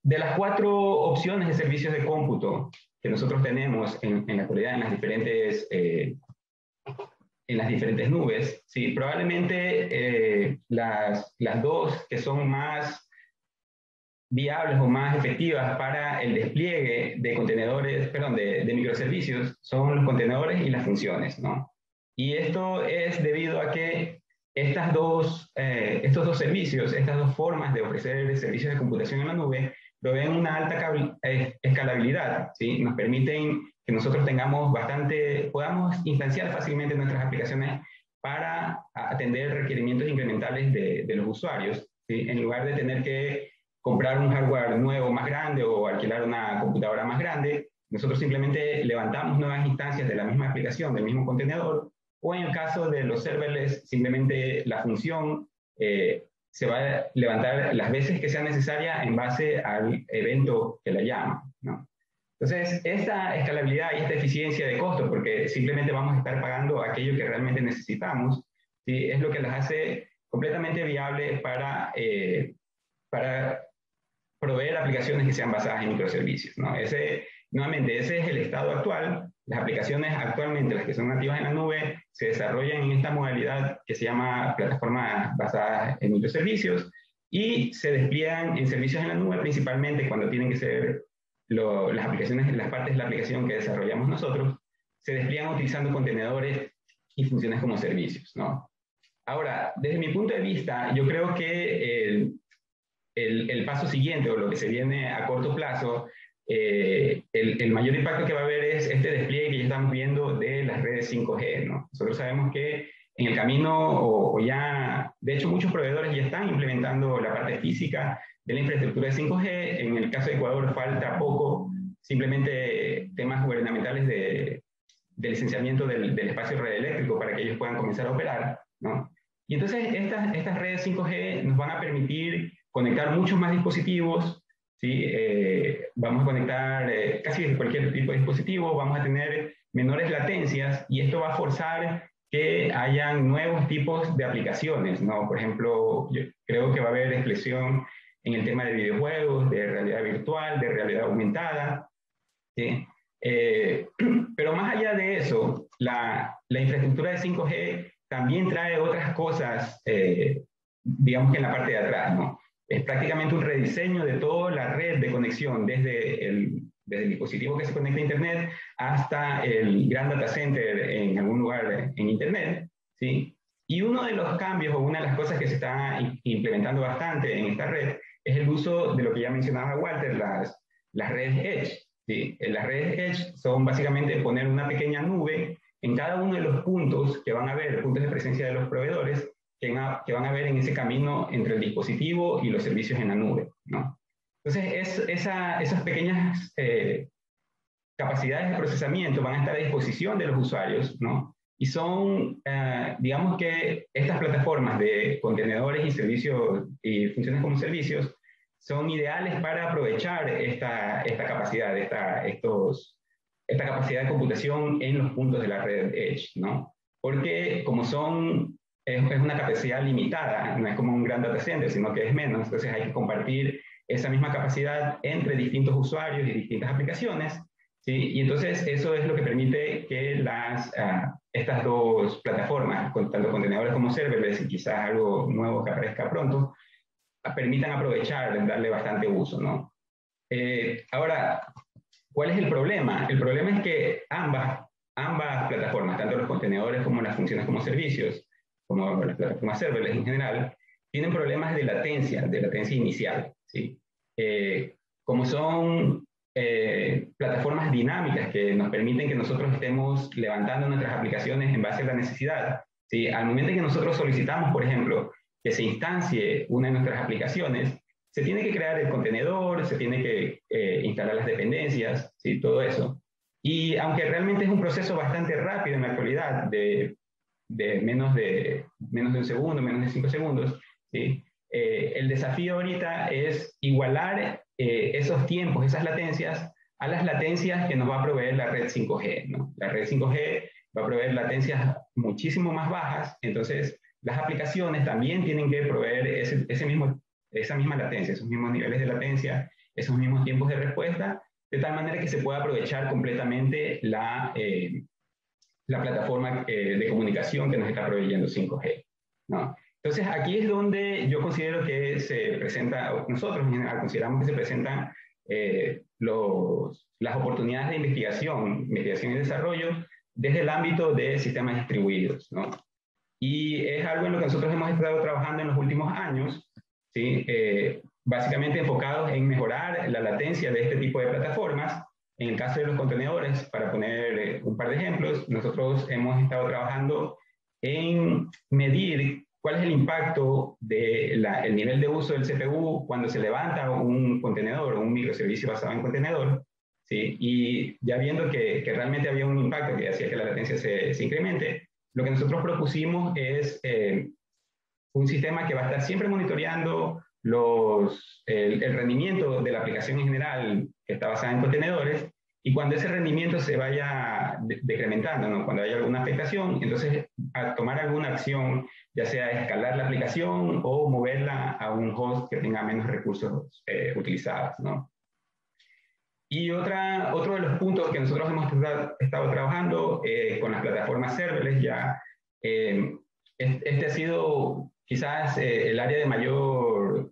de las 4 opciones de servicios de cómputo que nosotros tenemos en la actualidad en las diferentes en las diferentes nubes. ¿Sí? Probablemente las dos que son más viables o más efectivas para el despliegue de contenedores, perdón, de microservicios, son los contenedores y las funciones, ¿no? Y esto es debido a que estos dos servicios, estas dos formas de ofrecer servicios de computación en la nube, proveen una alta escalabilidad, ¿sí? Nos permiten que nosotros podamos instanciar fácilmente nuestras aplicaciones para atender requerimientos incrementales de los usuarios, ¿sí? En lugar de tener que comprar un hardware nuevo más grande o alquilar una computadora más grande, nosotros simplemente levantamos nuevas instancias de la misma aplicación, del mismo contenedor, o en el caso de los serverless, simplemente la función se va a levantar las veces que sea necesaria en base al evento que la llama, ¿no? Entonces, esta escalabilidad y esta eficiencia de costo, porque simplemente vamos a estar pagando aquello que realmente necesitamos, ¿sí? Es lo que las hace completamente viables para proveer aplicaciones que sean basadas en microservicios, ¿no? Nuevamente, ese es el estado actual. Las aplicaciones actualmente, las que son nativas en la nube, se desarrollan en esta modalidad que se llama plataformas basadas en microservicios y se despliegan en servicios en la nube principalmente cuando tienen que ser las aplicaciones, las partes de la aplicación que desarrollamos nosotros, se despliegan utilizando contenedores y funciones como servicios, ¿no? Ahora, desde mi punto de vista, yo creo que el paso siguiente, o lo que se viene a corto plazo, el mayor impacto que va a haber es este despliegue que ya estamos viendo de las redes 5G, ¿no? Nosotros sabemos que en el camino, o ya, de hecho, muchos proveedores ya están implementando la parte física de la infraestructura de 5G. En el caso de Ecuador falta poco, simplemente temas gubernamentales de licenciamiento del espacio radioeléctrico para que ellos puedan comenzar a operar, ¿no? Y entonces estas redes 5G nos van a permitir conectar muchos más dispositivos, ¿sí? Vamos a conectar casi desde cualquier tipo de dispositivo, vamos a tener menores latencias y esto va a forzar que hayan nuevos tipos de aplicaciones, ¿no? Por ejemplo, yo creo que va a haber explosión en el tema de videojuegos, de realidad virtual, de realidad aumentada, ¿sí? Pero más allá de eso, la infraestructura de 5G también trae otras cosas, digamos que en la parte de atrás, ¿no? Es prácticamente un rediseño de toda la red de conexión, desde el dispositivo que se conecta a Internet hasta el gran data center en algún lugar en Internet, ¿sí? Y uno de los cambios, o una de las cosas que se está implementando bastante en esta red, es el uso de lo que ya mencionaba Walter, las redes Edge, ¿sí? Las redes Edge son básicamente poner una pequeña nube en cada uno de los puntos que van a haber, puntos de presencia de los proveedores, que van a ver en ese camino entre el dispositivo y los servicios en la nube, ¿no? Entonces, esas pequeñas capacidades de procesamiento van a estar a disposición de los usuarios, ¿no? Y son, digamos que estas plataformas de contenedores y servicios y funciones como servicios son ideales para aprovechar esta capacidad, esta capacidad de computación en los puntos de la red Edge, ¿no? Porque como es una capacidad limitada, no es como un gran data center, sino que es menos, entonces hay que compartir esa misma capacidad entre distintos usuarios y distintas aplicaciones, ¿sí? Y entonces eso es lo que permite que estas dos plataformas, tanto contenedores como serverless, y quizás algo nuevo que aparezca pronto, permitan aprovechar, darle bastante uso, ¿no? Ahora, ¿cuál es el problema? El problema es que ambas plataformas, tanto los contenedores como las funciones como servicios, como las plataformas serverless en general, tienen problemas de latencia inicial, ¿sí? Como son plataformas dinámicas que nos permiten que nosotros estemos levantando nuestras aplicaciones en base a la necesidad, ¿sí? Al momento en que nosotros solicitamos, por ejemplo, que se instancie una de nuestras aplicaciones, se tiene que crear el contenedor, se tiene que instalar las dependencias, ¿sí? Todo eso. Y aunque realmente es un proceso bastante rápido en la actualidad, de menos de un segundo, menos de 5 segundos, ¿sí? El desafío ahorita es igualar esos tiempos, esas latencias, a las latencias que nos va a proveer la red 5G, ¿no? La red 5G va a proveer latencias muchísimo más bajas, entonces las aplicaciones también tienen que proveer esa misma latencia, esos mismos niveles de latencia, esos mismos tiempos de respuesta, de tal manera que se pueda aprovechar completamente la plataforma de comunicación aplicación que nos está proveyendo 5G, ¿no? Entonces, aquí es donde yo considero que se presenta, nosotros en general consideramos que se presentan las oportunidades de investigación y desarrollo desde el ámbito de sistemas distribuidos, ¿no? Y es algo en lo que nosotros hemos estado trabajando en los últimos años, ¿sí? Básicamente enfocados en mejorar la latencia de este tipo de plataformas. En el caso de los contenedores, para poner un par de ejemplos, nosotros hemos estado trabajando en medir cuál es el impacto del nivel de uso del CPU cuando se levanta un contenedor o un microservicio basado en contenedor, ¿sí? Y ya viendo que realmente había un impacto que hacía que la latencia se incremente, lo que nosotros propusimos es un sistema que va a estar siempre monitoreando el rendimiento de la aplicación en general que está basada en contenedores, y cuando ese rendimiento se vaya decrementando, ¿no? Cuando haya alguna afectación, entonces a tomar alguna acción, ya sea escalar la aplicación o moverla a un host que tenga menos recursos utilizados, ¿no? Y otro de los puntos que nosotros hemos estado trabajando con las plataformas serverless ya, este ha sido quizás el área de mayor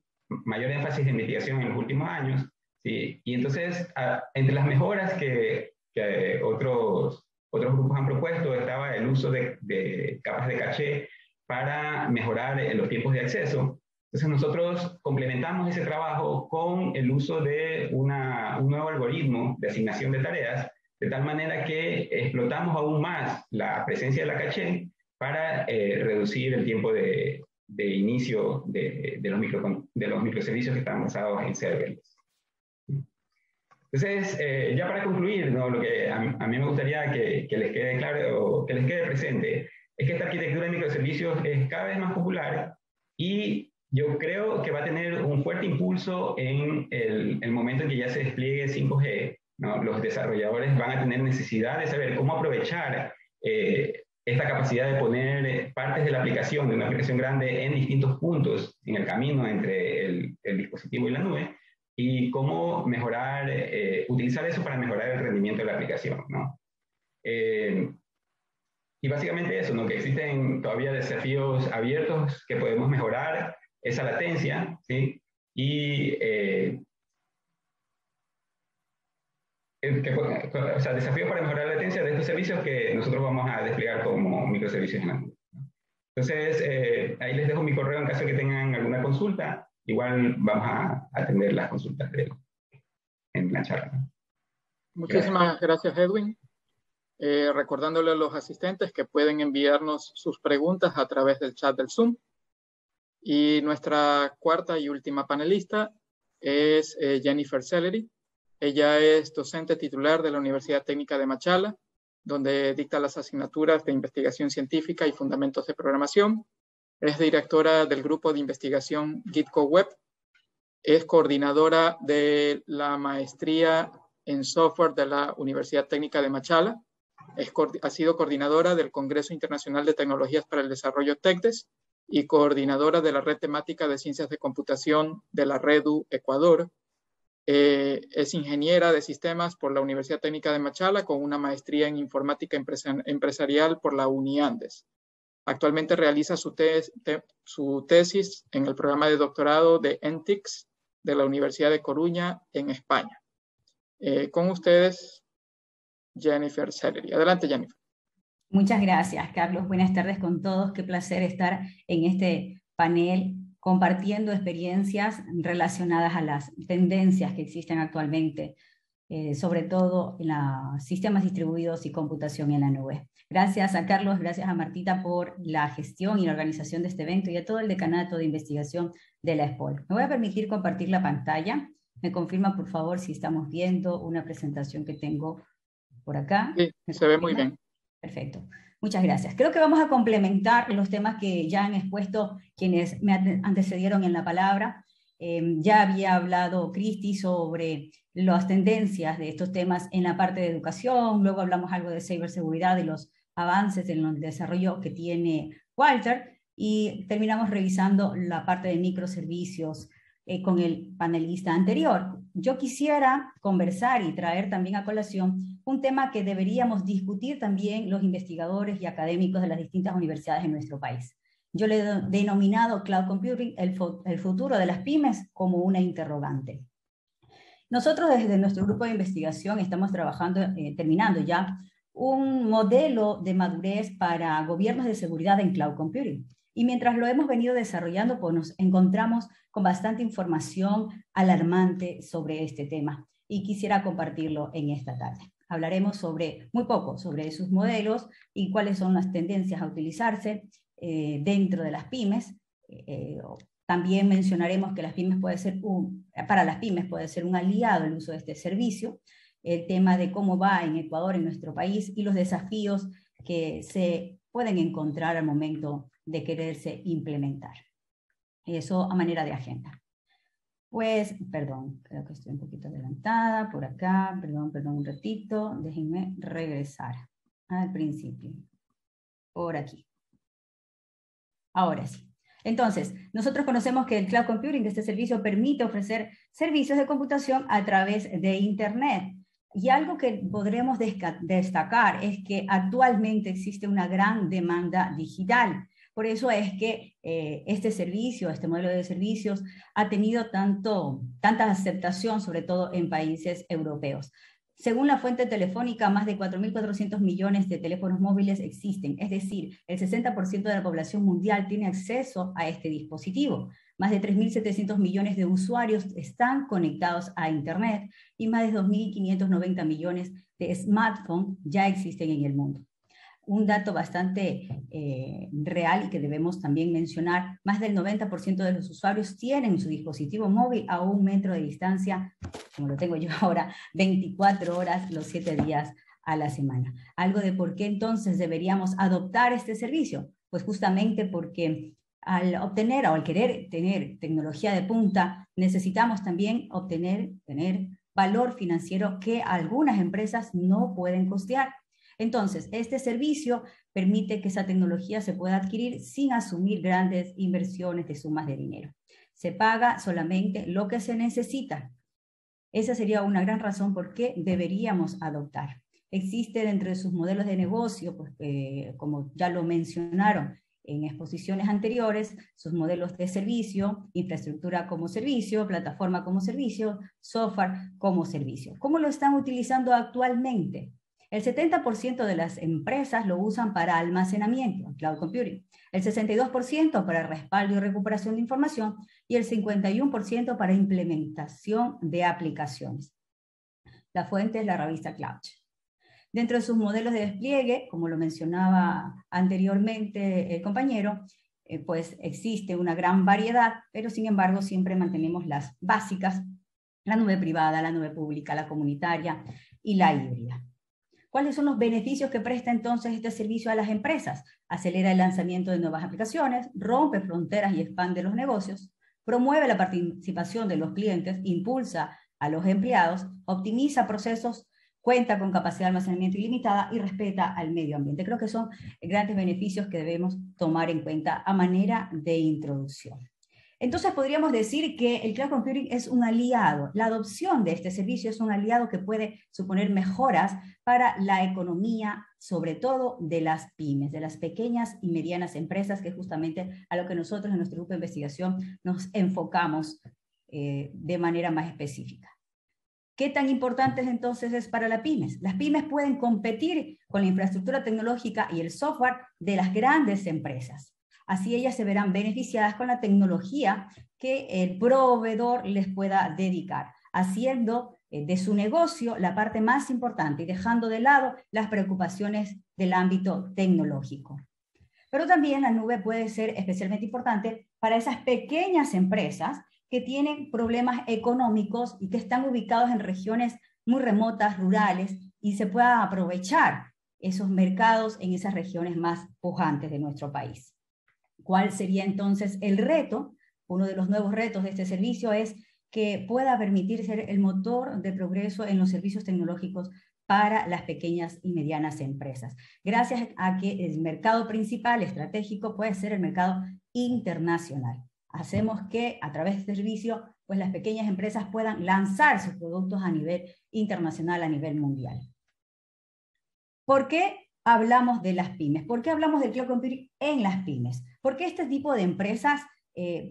énfasis de investigación en los últimos años, ¿sí? Y entonces, entre las mejoras que otros grupos han propuesto estaba el uso de capas de caché para mejorar los tiempos de acceso. Entonces nosotros complementamos ese trabajo con el uso de un nuevo algoritmo de asignación de tareas, de tal manera que explotamos aún más la presencia de la caché para reducir el tiempo de inicio de los microservicios que están basados en serverless. Entonces, ya para concluir, ¿no? Lo que a mí me gustaría que les quede claro o que les quede presente es que esta arquitectura de microservicios es cada vez más popular y yo creo que va a tener un fuerte impulso en el momento en que ya se despliegue 5G, ¿no? Los desarrolladores van a tener necesidad de saber cómo aprovechar esta capacidad de poner partes de la aplicación, de una aplicación grande, en distintos puntos en el camino entre el dispositivo y la nube, y cómo mejorar, utilizar eso para mejorar el rendimiento de la aplicación, ¿no? Y básicamente eso, ¿no? Que existen todavía desafíos abiertos que podemos mejorar esa latencia, ¿sí? Y o sea, desafíos para mejorar la latencia de estos servicios que nosotros vamos a desplegar como microservicios en la nube, ¿no? Entonces, ahí les dejo mi correo en caso de que tengan alguna consulta. Igual vamos a atender las consultas en la charla, ¿no? Muchísimas gracias, Edwin. Recordándole a los asistentes que pueden enviarnos sus preguntas a través del chat del Zoom. Y nuestra cuarta y última panelista es Jennifer Sellery. Ella es docente titular de la Universidad Técnica de Machala, donde dicta las asignaturas de investigación científica y fundamentos de programación. Es directora del grupo de investigación Gitco Web. Es coordinadora de la maestría en software de la Universidad Técnica de Machala. Ha sido coordinadora del Congreso Internacional de Tecnologías para el Desarrollo TECDES y coordinadora de la Red Temática de Ciencias de Computación de la REDU Ecuador. Es ingeniera de sistemas por la Universidad Técnica de Machala con una maestría en informática empresarial por la UniAndes. Actualmente realiza su tesis en el programa de doctorado de ENTICS de la Universidad de Coruña en España. Con ustedes, Jennifer Sellery. Adelante, Jennifer. Muchas gracias, Carlos. Buenas tardes con todos. Qué placer estar en este panel compartiendo experiencias relacionadas a las tendencias que existen actualmente, sobre todo en los sistemas distribuidos y computación en la nube. Gracias a Carlos, gracias a Martita por la gestión y la organización de este evento y a todo el decanato de investigación de la ESPOL. Me voy a permitir compartir la pantalla. Me confirma, por favor, si estamos viendo una presentación que tengo por acá. Sí, se ve muy bien. Perfecto. Muchas gracias. Creo que vamos a complementar los temas que ya han expuesto quienes me antecedieron en la palabra. Ya había hablado Cristi sobre las tendencias de estos temas en la parte de educación, luego hablamos algo de ciberseguridad y los avances en el desarrollo que tiene Walter, y terminamos revisando la parte de microservicios con el panelista anterior. Yo quisiera conversar y traer también a colación un tema que deberíamos discutir también los investigadores y académicos de las distintas universidades en nuestro país. Yo le he denominado Cloud Computing el futuro de las pymes como una interrogante. Nosotros desde nuestro grupo de investigación estamos trabajando, terminando ya, un modelo de madurez para gobiernos de seguridad en Cloud Computing. Y mientras lo hemos venido desarrollando, pues nos encontramos con bastante información alarmante sobre este tema. Y quisiera compartirlo en esta tarde. Hablaremos muy poco sobre esos modelos y cuáles son las tendencias a utilizarse dentro de las pymes. También mencionaremos que para las pymes puede ser un aliado el uso de este servicio, el tema de cómo va en Ecuador, en nuestro país, y los desafíos que se pueden encontrar al momento de quererse implementar. Eso a manera de agenda. Pues, perdón, creo que estoy un poquito adelantada por acá, perdón un ratito, déjenme regresar al principio, por aquí. Ahora sí. Entonces, nosotros conocemos que el Cloud Computing, este servicio, permite ofrecer servicios de computación a través de Internet. Y algo que podremos destacar es que actualmente existe una gran demanda digital. Por eso es que este servicio, este modelo de servicios, ha tenido tanta aceptación, sobre todo en países europeos. Según la fuente telefónica, más de 4.400 millones de teléfonos móviles existen, es decir, el 60% de la población mundial tiene acceso a este dispositivo. Más de 3.700 millones de usuarios están conectados a Internet y más de 2.590 millones de smartphones ya existen en el mundo. Un dato bastante real y que debemos también mencionar, más del 90% de los usuarios tienen su dispositivo móvil a 1 metro de distancia, como lo tengo yo ahora, 24 horas los 7 días a la semana. Algo de por qué entonces deberíamos adoptar este servicio, pues justamente porque al obtener o al querer tener tecnología de punta, necesitamos también tener valor financiero que algunas empresas no pueden costear. Entonces, este servicio permite que esa tecnología se pueda adquirir sin asumir grandes inversiones de sumas de dinero. Se paga solamente lo que se necesita. Esa sería una gran razón por qué deberíamos adoptar. Existe dentro de sus modelos de negocio, pues, como ya lo mencionaron en exposiciones anteriores, sus modelos de servicio, infraestructura como servicio, plataforma como servicio, software como servicio. ¿Cómo lo están utilizando actualmente? El 70% de las empresas lo usan para almacenamiento, cloud computing, el 62% para respaldo y recuperación de información y el 51% para implementación de aplicaciones. La fuente es la revista Cloud. Dentro de sus modelos de despliegue, como lo mencionaba anteriormente el compañero, pues existe una gran variedad, pero sin embargo siempre mantenemos las básicas, la nube privada, la nube pública, la comunitaria y la híbrida. ¿Cuáles son los beneficios que presta entonces este servicio a las empresas? Acelera el lanzamiento de nuevas aplicaciones, rompe fronteras y expande los negocios, promueve la participación de los clientes, impulsa a los empleados, optimiza procesos, cuenta con capacidad de almacenamiento ilimitada y respeta al medio ambiente. Creo que son grandes beneficios que debemos tomar en cuenta a manera de introducción. Entonces podríamos decir que el cloud computing es un aliado. La adopción de este servicio es un aliado que puede suponer mejoras para la economía, sobre todo de las pymes, de las pequeñas y medianas empresas, que es justamente a lo que nosotros en nuestro grupo de investigación nos enfocamos de manera más específica. ¿Qué tan importante entonces es para las pymes? Las pymes pueden competir con la infraestructura tecnológica y el software de las grandes empresas. Así ellas se verán beneficiadas con la tecnología que el proveedor les pueda dedicar, haciendo de su negocio la parte más importante y dejando de lado las preocupaciones del ámbito tecnológico. Pero también la nube puede ser especialmente importante para esas pequeñas empresas que tienen problemas económicos y que están ubicados en regiones muy remotas, rurales, y se pueda aprovechar esos mercados en esas regiones más pujantes de nuestro país. ¿Cuál sería entonces el reto? Uno de los nuevos retos de este servicio es que pueda permitir ser el motor de progreso en los servicios tecnológicos para las pequeñas y medianas empresas, gracias a que el mercado principal estratégico puede ser el mercado internacional. Hacemos que a través de este servicio pues las pequeñas empresas puedan lanzar sus productos a nivel internacional, a nivel mundial. ¿Por qué hablamos de las pymes? ¿Por qué hablamos del cloud computing en las pymes? Porque este tipo de empresas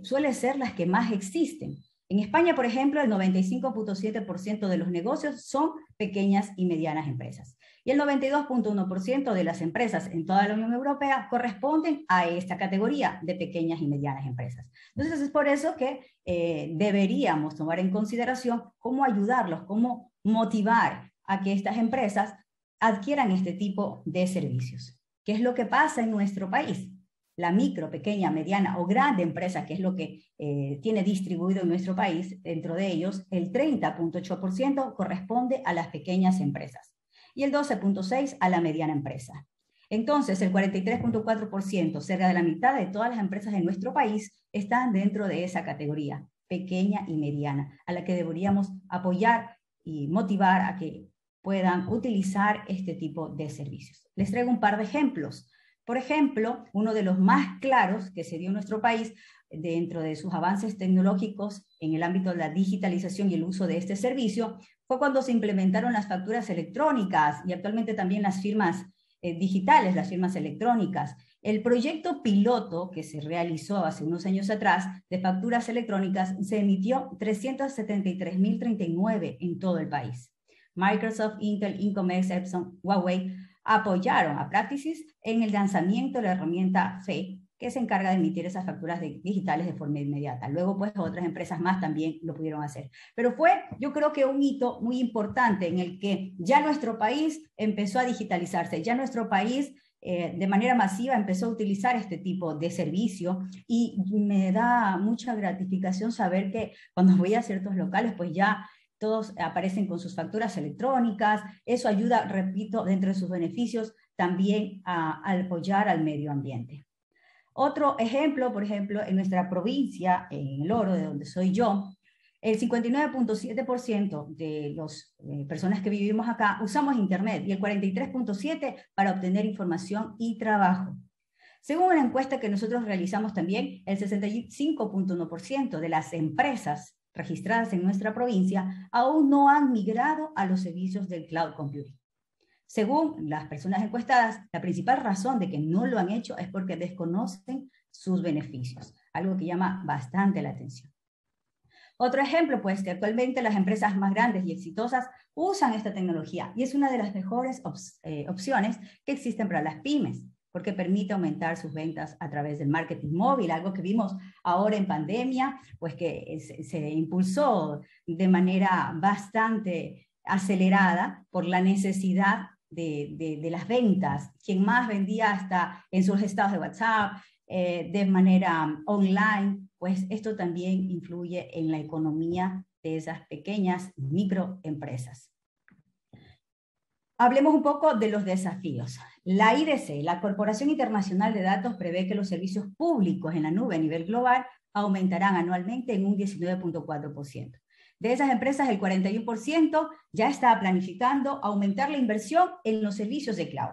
suelen ser las que más existen. En España, por ejemplo, el 95.7% de los negocios son pequeñas y medianas empresas. Y el 92.1% de las empresas en toda la Unión Europea corresponden a esta categoría de pequeñas y medianas empresas. Entonces, es por eso que deberíamos tomar en consideración cómo ayudarlos, cómo motivar a que estas empresas adquieran este tipo de servicios. ¿Qué es lo que pasa en nuestro país? La micro, pequeña, mediana o grande empresa, que es lo que tiene distribuido en nuestro país, dentro de ellos, el 30.8% corresponde a las pequeñas empresas y el 12.6% a la mediana empresa. Entonces, el 43.4%, cerca de la mitad de todas las empresas en nuestro país, están dentro de esa categoría, pequeña y mediana, a la que deberíamos apoyar y motivar a que puedan utilizar este tipo de servicios. Les traigo un par de ejemplos. Por ejemplo, uno de los más claros que se dio en nuestro país dentro de sus avances tecnológicos en el ámbito de la digitalización y el uso de este servicio fue cuando se implementaron las facturas electrónicas y actualmente también las firmas digitales, las firmas electrónicas. El proyecto piloto que se realizó hace unos años atrás de facturas electrónicas se emitió 373.039 en todo el país. Microsoft, Intel, Incomex, Epson, Huawei apoyaron a Practices en el lanzamiento de la herramienta FE, que se encarga de emitir esas facturas digitales de forma inmediata. Luego, pues, otras empresas más también lo pudieron hacer. Pero fue, yo creo que un hito muy importante en el que ya nuestro país empezó a digitalizarse, ya nuestro país de manera masiva empezó a utilizar este tipo de servicio y me da mucha gratificación saber que cuando voy a ciertos locales, pues ya todos aparecen con sus facturas electrónicas. Eso ayuda, repito, dentro de sus beneficios, también a apoyar al medio ambiente. Otro ejemplo, por ejemplo, en nuestra provincia, en El Oro, de donde soy yo, el 59.7% de las personas que vivimos acá usamos Internet y el 43.7% para obtener información y trabajo. Según una encuesta que nosotros realizamos también, el 65.1% de las empresas registradas en nuestra provincia aún no han migrado a los servicios del cloud computing. Según las personas encuestadas, la principal razón de que no lo han hecho es porque desconocen sus beneficios, algo que llama bastante la atención. Otro ejemplo, pues, que actualmente las empresas más grandes y exitosas usan esta tecnología y es una de las mejores opciones que existen para las pymes, porque permite aumentar sus ventas a través del marketing móvil, algo que vimos ahora en pandemia, pues que se impulsó de manera bastante acelerada por la necesidad de las ventas. Quien más vendía hasta en sus estados de WhatsApp, de manera online, pues esto también influye en la economía de esas pequeñas microempresas. Hablemos un poco de los desafíos. La IDC, la Corporación Internacional de Datos, prevé que los servicios públicos en la nube a nivel global aumentarán anualmente en un 19.4%. De esas empresas, el 41% ya está planificando aumentar la inversión en los servicios de cloud.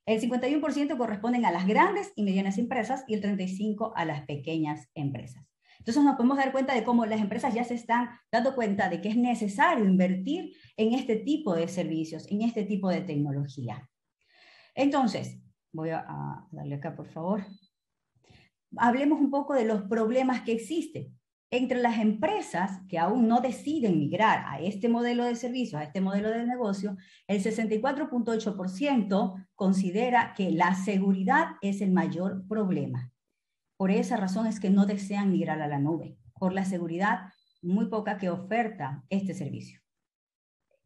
El 51% corresponden a las grandes y medianas empresas y el 35% a las pequeñas empresas. Entonces nos podemos dar cuenta de cómo las empresas ya se están dando cuenta de que es necesario invertir en este tipo de servicios, en este tipo de tecnología. Entonces, voy a darle acá, por favor. Hablemos un poco de los problemas que existen. Entre las empresas que aún no deciden migrar a este modelo de servicio, a este modelo de negocio, el 64.8% considera que la seguridad es el mayor problema. Por esa razón es que no desean migrar a la nube, por la seguridad muy poca que oferta este servicio.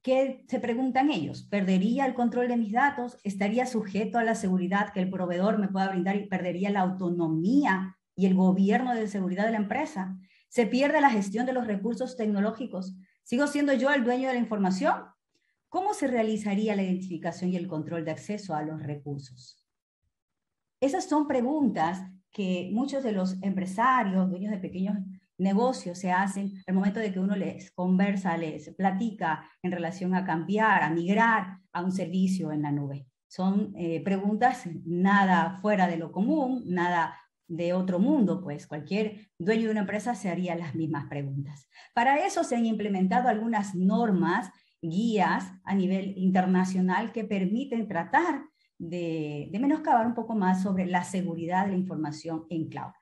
¿Qué se preguntan ellos? ¿Perdería el control de mis datos? ¿Estaría sujeto a la seguridad que el proveedor me pueda brindar y perdería la autonomía y el gobierno de seguridad de la empresa? ¿Se pierde la gestión de los recursos tecnológicos? ¿Sigo siendo yo el dueño de la información? ¿Cómo se realizaría la identificación y el control de acceso a los recursos? Esas son preguntas que muchos de los empresarios, dueños de pequeños negocios se hacen al momento de que uno les conversa, les platica en relación a cambiar, a migrar a un servicio en la nube. Son preguntas nada fuera de lo común, nada de otro mundo, pues cualquier dueño de una empresa se haría las mismas preguntas. Para eso se han implementado algunas normas, guías a nivel internacional que permiten tratar de menoscabar un poco más sobre la seguridad de la información en cloud.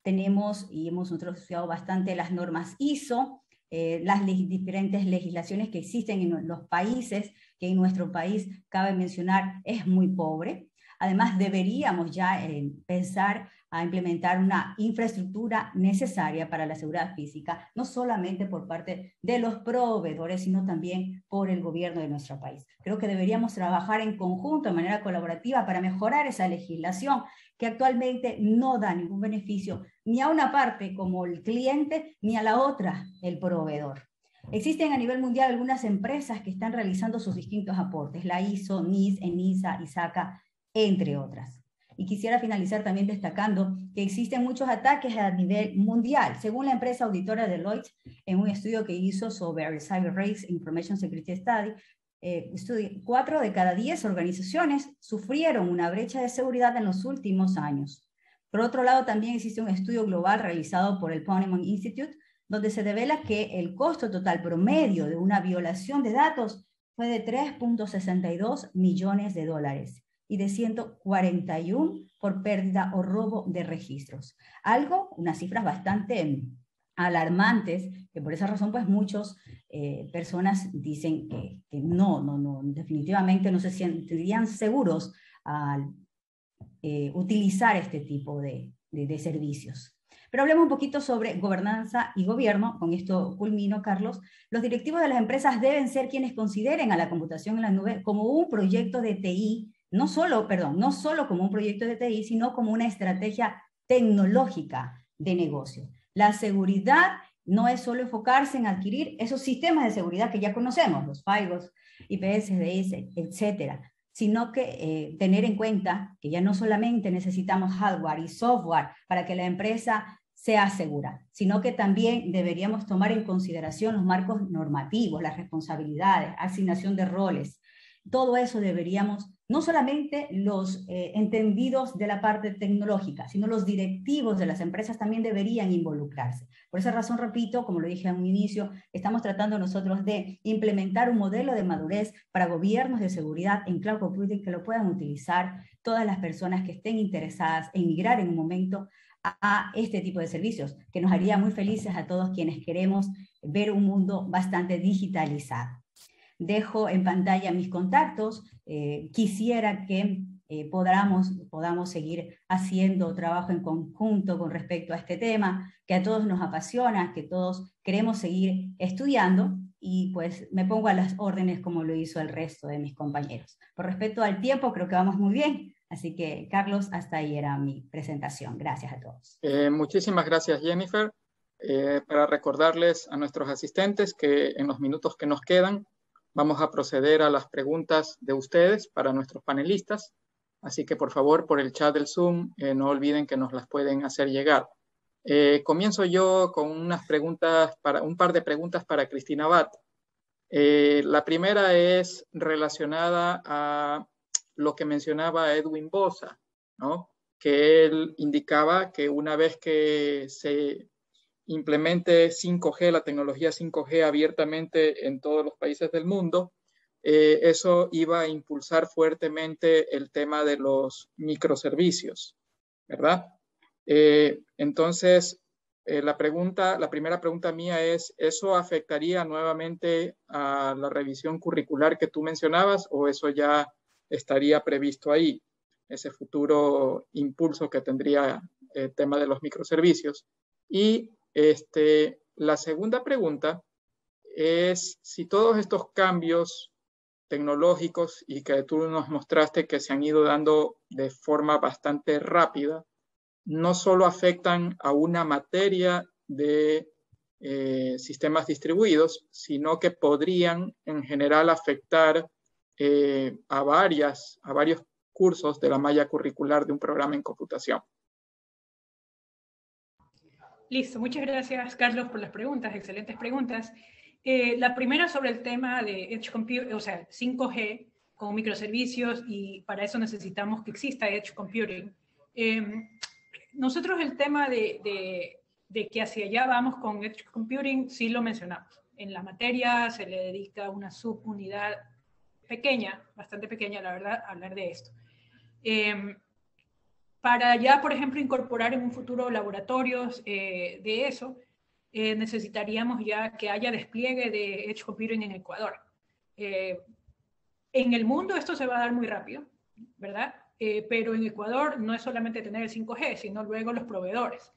Tenemos, y hemos nosotros estudiado bastante las normas ISO, las diferentes legislaciones que existen en los países, que en nuestro país, cabe mencionar, es muy pobre. Además, deberíamos ya pensar a implementar una infraestructura necesaria para la seguridad física, no solamente por parte de los proveedores, sino también por el gobierno de nuestro país. Creo que deberíamos trabajar en conjunto, de manera colaborativa, para mejorar esa legislación que actualmente no da ningún beneficio ni a una parte como el cliente, ni a la otra, el proveedor. Existen a nivel mundial algunas empresas que están realizando sus distintos aportes, la ISO, NIS, ENISA, ISACA, entre otras. Y quisiera finalizar también destacando que existen muchos ataques a nivel mundial. Según la empresa auditora Deloitte, en un estudio que hizo sobre Cyber Risks Information Security Study, 4 de cada 10 organizaciones sufrieron una brecha de seguridad en los últimos años. Por otro lado, también existe un estudio global realizado por el Ponemon Institute, donde se devela que el costo total promedio de una violación de datos fue de 3.62 millones de dólares y de 141 por pérdida o robo de registros. Unas cifras bastante alarmantes, que por esa razón pues muchas personas dicen que no, definitivamente no se sentirían seguros al utilizar este tipo de servicios. Pero hablemos un poquito sobre gobernanza y gobierno. Con esto culmino, Carlos. Los directivos de las empresas deben ser quienes consideren a la computación en la nube como un proyecto de TI, no solo como un proyecto de TI, sino como una estrategia tecnológica de negocio. La seguridad no es solo enfocarse en adquirir esos sistemas de seguridad que ya conocemos, los firewalls, IPS, DS, etcétera, sino que tener en cuenta que ya no solamente necesitamos hardware y software para que la empresa sea segura, sino que también deberíamos tomar en consideración los marcos normativos, las responsabilidades, asignación de roles. Todo eso deberíamos, no solamente los entendidos de la parte tecnológica, sino los directivos de las empresas también deberían involucrarse. Por esa razón, repito, como lo dije en un inicio, estamos tratando nosotros de implementar un modelo de madurez para gobiernos de seguridad en cloud computing que lo puedan utilizar todas las personas que estén interesadas en migrar en un momento a este tipo de servicios, que nos haría muy felices a todos quienes queremos ver un mundo bastante digitalizado. Dejo en pantalla mis contactos. Quisiera que podamos seguir haciendo trabajo en conjunto con respecto a este tema, que a todos nos apasiona, que todos queremos seguir estudiando, y pues me pongo a las órdenes como lo hizo el resto de mis compañeros. Por respecto al tiempo, creo que vamos muy bien. Así que, Carlos, hasta ahí era mi presentación. Gracias a todos. Muchísimas gracias, Jennifer. Para recordarles a nuestros asistentes que en los minutos que nos quedan vamos a proceder a las preguntas de ustedes para nuestros panelistas. Así que, por favor, por el chat del Zoom, no olviden que nos las pueden hacer llegar. Comienzo yo con un par de preguntas para Cristina Abad. La primera es relacionada a lo que mencionaba Edwin Bosa, ¿no? Que él indicaba que una vez que se implemente 5G, la tecnología 5G abiertamente en todos los países del mundo, eso iba a impulsar fuertemente el tema de los microservicios, ¿verdad? Entonces, la primera pregunta mía es, ¿eso afectaría nuevamente a la revisión curricular que tú mencionabas o eso ya estaría previsto ahí, ese futuro impulso que tendría el tema de los microservicios? Y la segunda pregunta es si todos estos cambios tecnológicos y que tú nos mostraste que se han ido dando de forma bastante rápida, no solo afectan a una materia de sistemas distribuidos, sino que podrían en general afectar a varios cursos de la malla curricular de un programa en computación. Listo, muchas gracias, Carlos, por las preguntas, excelentes preguntas. La primera sobre el tema de Edge Computing, o sea, 5G con microservicios, y para eso necesitamos que exista Edge Computing. nosotros el tema de que hacia allá vamos con Edge Computing sí lo mencionamos. En la materia se le dedica una subunidad pequeña, bastante pequeña, la verdad, a hablar de esto. Para ya, por ejemplo, incorporar en un futuro laboratorios de eso, necesitaríamos ya que haya despliegue de Edge Computing en Ecuador. En el mundo esto se va a dar muy rápido, ¿verdad? Pero en Ecuador no es solamente tener el 5G, sino luego los proveedores.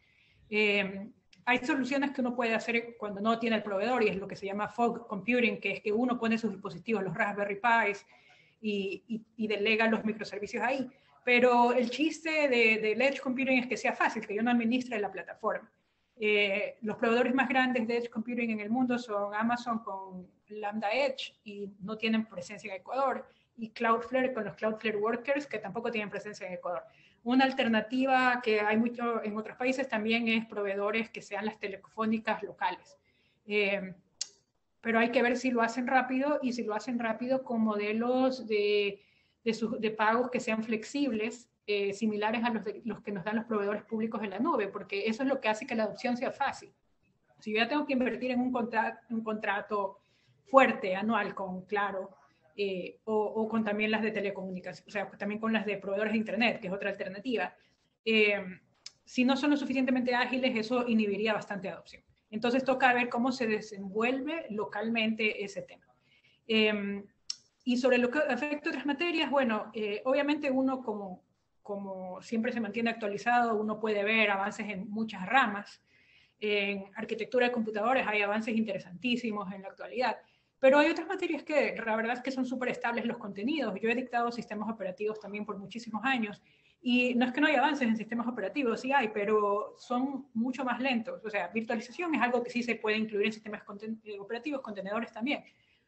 Hay soluciones que uno puede hacer cuando no tiene el proveedor, y es lo que se llama fog computing, que es que uno pone sus dispositivos, los Raspberry Pis, y delega los microservicios ahí. Pero el chiste del Edge Computing es que sea fácil, que yo no administre la plataforma. Los proveedores más grandes de Edge Computing en el mundo son Amazon con Lambda Edge, y no tienen presencia en Ecuador, y Cloudflare con los Cloudflare Workers, que tampoco tienen presencia en Ecuador. Una alternativa que hay mucho en otros países también es proveedores que sean las telefónicas locales. Pero hay que ver si lo hacen rápido, y si lo hacen rápido con modelos de pagos que sean flexibles, similares a los que nos dan los proveedores públicos en la nube, porque eso es lo que hace que la adopción sea fácil. Si yo ya tengo que invertir en un contrato fuerte, anual, con Claro, o con también las de telecomunicaciones, o sea, también con las de proveedores de Internet, que es otra alternativa, si no son lo suficientemente ágiles, eso inhibiría bastante adopción. Entonces toca ver cómo se desenvuelve localmente ese tema. Y sobre lo que afecta a otras materias, bueno, obviamente uno como siempre se mantiene actualizado, uno puede ver avances en muchas ramas. En arquitectura de computadores hay avances interesantísimos en la actualidad, pero hay otras materias que la verdad es que son súper estables los contenidos. Yo he dictado sistemas operativos también por muchísimos años, y no es que no haya avances en sistemas operativos, sí hay, pero son mucho más lentos. O sea, virtualización es algo que sí se puede incluir en sistemas operativos, contenedores también,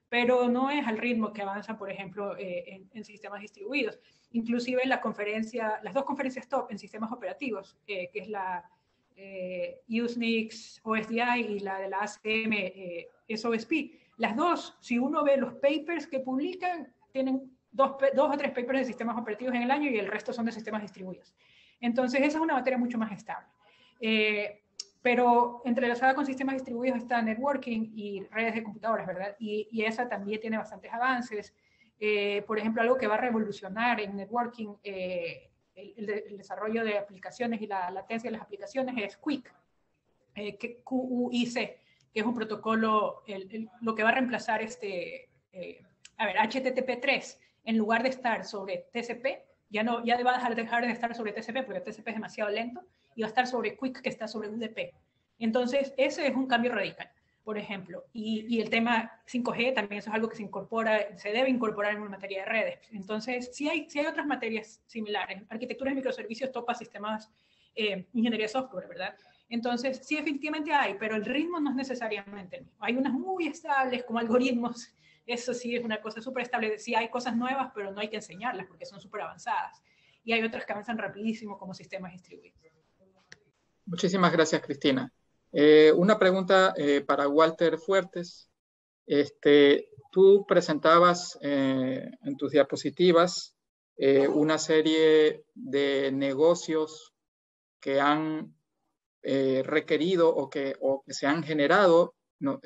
pero no es al ritmo que avanza, por ejemplo, en sistemas distribuidos. Inclusive las dos conferencias top en sistemas operativos, que es la Usenix OSDI y la de la ACM SOSP, las dos, si uno ve los papers que publican, tienen dos o tres papers de sistemas operativos en el año, y el resto son de sistemas distribuidos. Entonces, esa es una materia mucho más estable. Pero entrelazada con sistemas distribuidos está networking y redes de computadoras, ¿verdad? Y esa también tiene bastantes avances. Por ejemplo, algo que va a revolucionar en networking el desarrollo de aplicaciones y la latencia de las aplicaciones es QUIC, QUIC, que es un protocolo, lo que va a reemplazar HTTP3, en lugar de estar sobre TCP, ya va a dejar de estar sobre TCP, porque TCP es demasiado lento, y va a estar sobre QUIC, que está sobre UDP. Entonces, ese es un cambio radical, por ejemplo. Y el tema 5G también, eso es algo que se debe incorporar en una materia de redes. Entonces, sí hay otras materias similares. Arquitectura de microservicios topa sistemas, ingeniería de software, ¿verdad? Entonces, sí, efectivamente hay, pero el ritmo no es necesariamente el mismo. Hay unas muy estables, como algoritmos. Eso sí es una cosa súper estable. Sí hay cosas nuevas, pero no hay que enseñarlas porque son súper avanzadas. Y hay otras que avanzan rapidísimo, como sistemas distribuidos. Muchísimas gracias, Cristina. Una pregunta para Walter Fuertes. Tú presentabas en tus diapositivas una serie de negocios que han requerido o que se han generado. No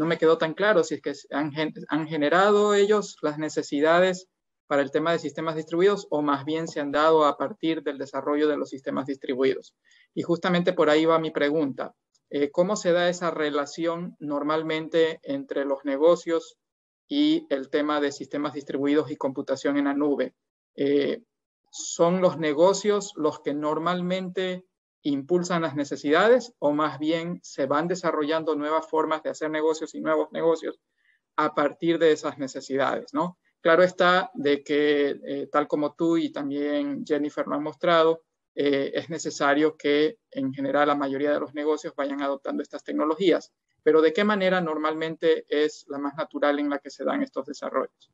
me quedó tan claro si es que han generado ellos las necesidades para el tema de sistemas distribuidos, o más bien se han dado a partir del desarrollo de los sistemas distribuidos. Y justamente por ahí va mi pregunta. ¿Cómo se da esa relación normalmente entre los negocios y el tema de sistemas distribuidos y computación en la nube? ¿Son los negocios los que normalmente impulsan las necesidades, o más bien se van desarrollando nuevas formas de hacer negocios y nuevos negocios a partir de esas necesidades, ¿no? Claro está de que, tal como tú y también Jennifer lo han mostrado, es necesario que en general la mayoría de los negocios vayan adoptando estas tecnologías, pero ¿de qué manera normalmente es la más natural en la que se dan estos desarrollos?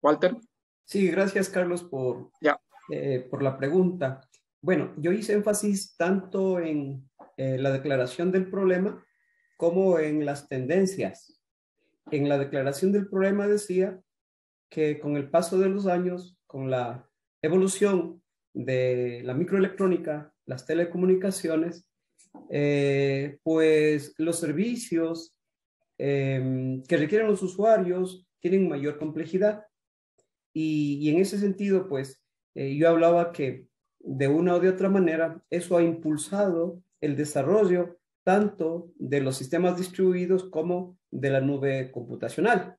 Walter. Sí, gracias, Carlos, por la pregunta. Bueno, yo hice énfasis tanto en la declaración del problema como en las tendencias. En la declaración del problema decía que con el paso de los años, con la evolución de la microelectrónica, las telecomunicaciones, pues los servicios que requieren los usuarios tienen mayor complejidad. Y en ese sentido, pues, yo hablaba que de una o de otra manera eso ha impulsado el desarrollo tanto de los sistemas distribuidos como de la nube computacional.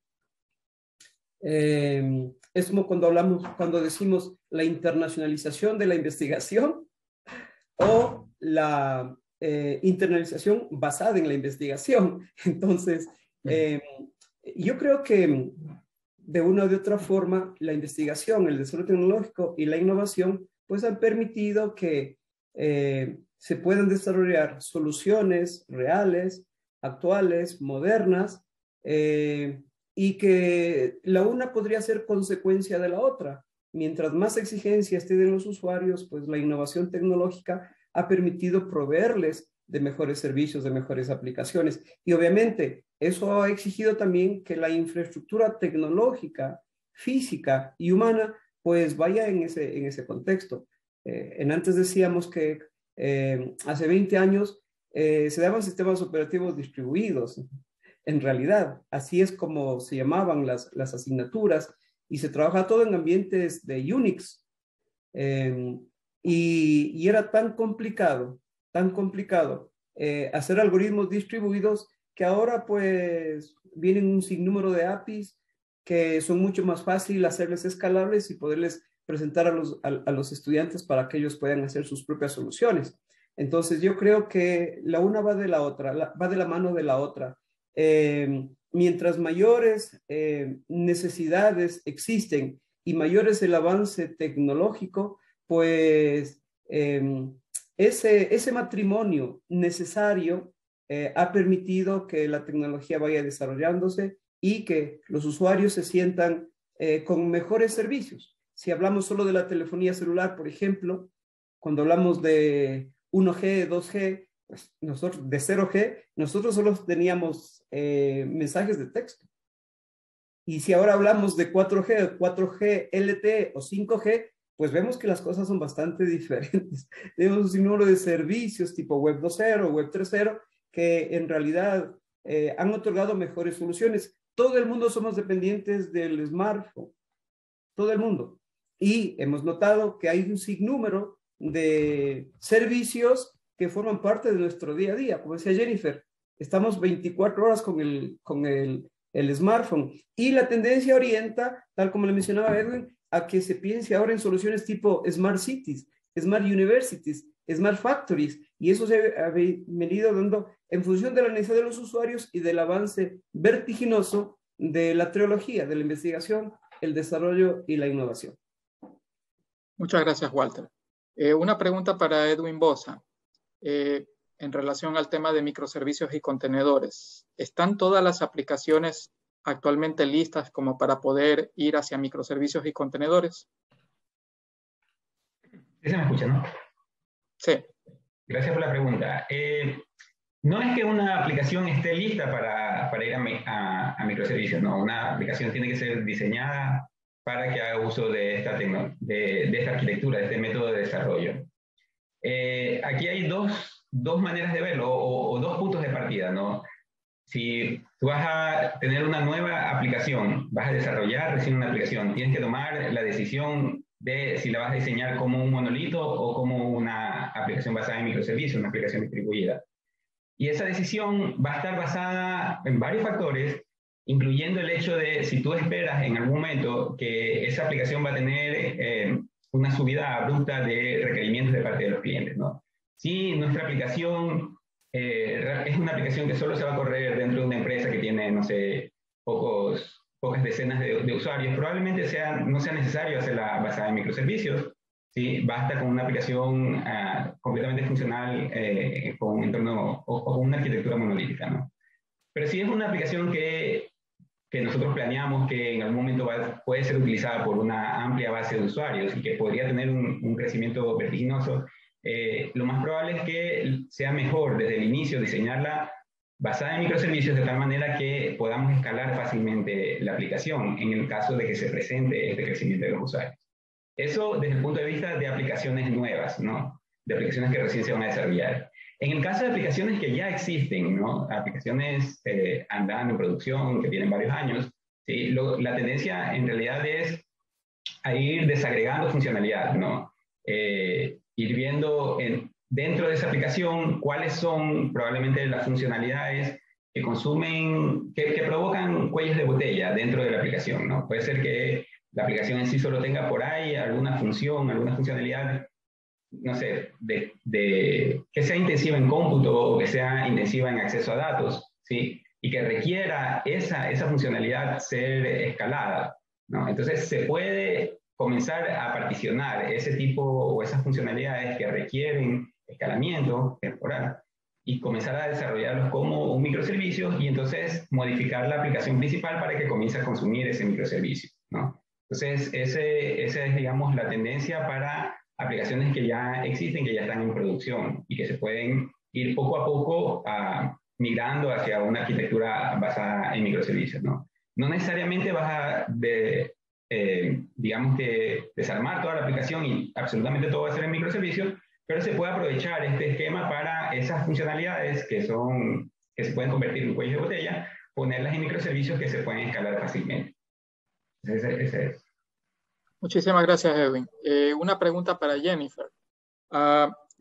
Es como cuando decimos la internacionalización de la investigación o la internalización basada en la investigación. Entonces, yo creo que de una o de otra forma la investigación, el desarrollo tecnológico y la innovación pues han permitido que se puedan desarrollar soluciones reales, actuales, modernas, y que la una podría ser consecuencia de la otra. Mientras más exigencias tienen los usuarios, pues la innovación tecnológica ha permitido proveerles de mejores servicios, de mejores aplicaciones. Y obviamente eso ha exigido también que la infraestructura tecnológica, física y humana, pues vaya en ese contexto. Antes decíamos que hace 20 años se daban sistemas operativos distribuidos. En realidad, así es como se llamaban las asignaturas y se trabaja todo en ambientes de Unix. Y era tan complicado hacer algoritmos distribuidos que ahora pues vienen un sinnúmero de APIs que son mucho más fácil hacerles escalables y poderles presentar a los estudiantes para que ellos puedan hacer sus propias soluciones. Entonces yo creo que la una va de la otra, va de la mano de la otra. Mientras mayores necesidades existen y mayor es el avance tecnológico, pues ese matrimonio necesario ha permitido que la tecnología vaya desarrollándose y que los usuarios se sientan con mejores servicios. Si hablamos solo de la telefonía celular, por ejemplo, cuando hablamos de 1G, 2G, pues nosotros de 0G, nosotros solo teníamos mensajes de texto. Y si ahora hablamos de 4G, 4G LTE o 5G, pues vemos que las cosas son bastante diferentes. Tenemos un sinnúmero de servicios tipo Web 2.0, Web 3.0, que en realidad han otorgado mejores soluciones. Todo el mundo somos dependientes del smartphone, todo el mundo. Y hemos notado que hay un sinnúmero de servicios que forman parte de nuestro día a día. Como decía Jennifer, estamos 24 horas con el smartphone. Y la tendencia orienta, tal como le mencionaba Edwin, a que se piense ahora en soluciones tipo Smart Cities, Smart Universities, Smart Factories. Y eso se ha venido dando en función de la necesidad de los usuarios y del avance vertiginoso de la tecnología, de la investigación, el desarrollo y la innovación. Muchas gracias, Walter. Una pregunta para Edwin Bosa. En relación al tema de microservicios y contenedores. ¿Están todas las aplicaciones actualmente listas como para poder ir hacia microservicios y contenedores? ¿Sí se me escucha, no? Sí. Gracias por la pregunta. No es que una aplicación esté lista para ir a microservicios, no. Una aplicación tiene que ser diseñada para que haga uso de esta arquitectura, de este método de desarrollo. Aquí hay dos maneras de verlo, o dos puntos de partida, ¿no? Si tú vas a tener una nueva aplicación, vas a desarrollar recién una aplicación, tienes que tomar la decisión de si la vas a diseñar como un monolito o como una aplicación basada en microservicios, una aplicación distribuida. Y esa decisión va a estar basada en varios factores, incluyendo el hecho de si tú esperas en algún momento que esa aplicación va a tener una subida abrupta de requerimientos de parte de los clientes, ¿no? Si nuestra aplicación es una aplicación que solo se va a correr dentro de una empresa que tiene, no sé, pocas decenas de usuarios, probablemente no sea necesario hacerla basada en microservicios, ¿sí? Basta con una aplicación completamente funcional con un entorno o con una arquitectura monolítica, ¿no? Pero si es una aplicación que nosotros planeamos que en algún momento puede ser utilizada por una amplia base de usuarios y que podría tener un crecimiento vertiginoso, lo más probable es que sea mejor desde el inicio diseñarla basada en microservicios de tal manera que podamos escalar fácilmente la aplicación en el caso de que se presente este crecimiento de los usuarios. Eso desde el punto de vista de aplicaciones nuevas, ¿no? De aplicaciones que recién se van a desarrollar. En el caso de aplicaciones que ya existen, ¿no? Aplicaciones andando en producción, que tienen varios años, ¿sí? La tendencia en realidad es a ir desagregando funcionalidad, ¿no? Ir viendo dentro de esa aplicación cuáles son probablemente las funcionalidades que consumen, que provocan cuellos de botella dentro de la aplicación, ¿no? Puede ser que la aplicación en sí solo tenga por ahí alguna función, alguna funcionalidad, no sé, que sea intensiva en cómputo o que sea intensiva en acceso a datos, ¿sí? Y que requiera esa funcionalidad ser escalada, ¿no? Entonces se puede comenzar a particionar ese tipo o esas funcionalidades que requieren escalamiento temporal y comenzar a desarrollarlos como un microservicio y entonces modificar la aplicación principal para que comience a consumir ese microservicio, ¿no? Entonces, esa es, digamos, la tendencia para aplicaciones que ya existen, que ya están en producción y que se pueden ir poco a poco migrando hacia una arquitectura basada en microservicios, ¿no? No necesariamente vas a, digamos que, desarmar toda la aplicación y absolutamente todo va a ser en microservicios, pero se puede aprovechar este esquema para esas funcionalidades que se pueden convertir en cuellos de botella, ponerlas en microservicios que se pueden escalar fácilmente. Ese es. Muchísimas gracias, Edwin. Una pregunta para Jennifer.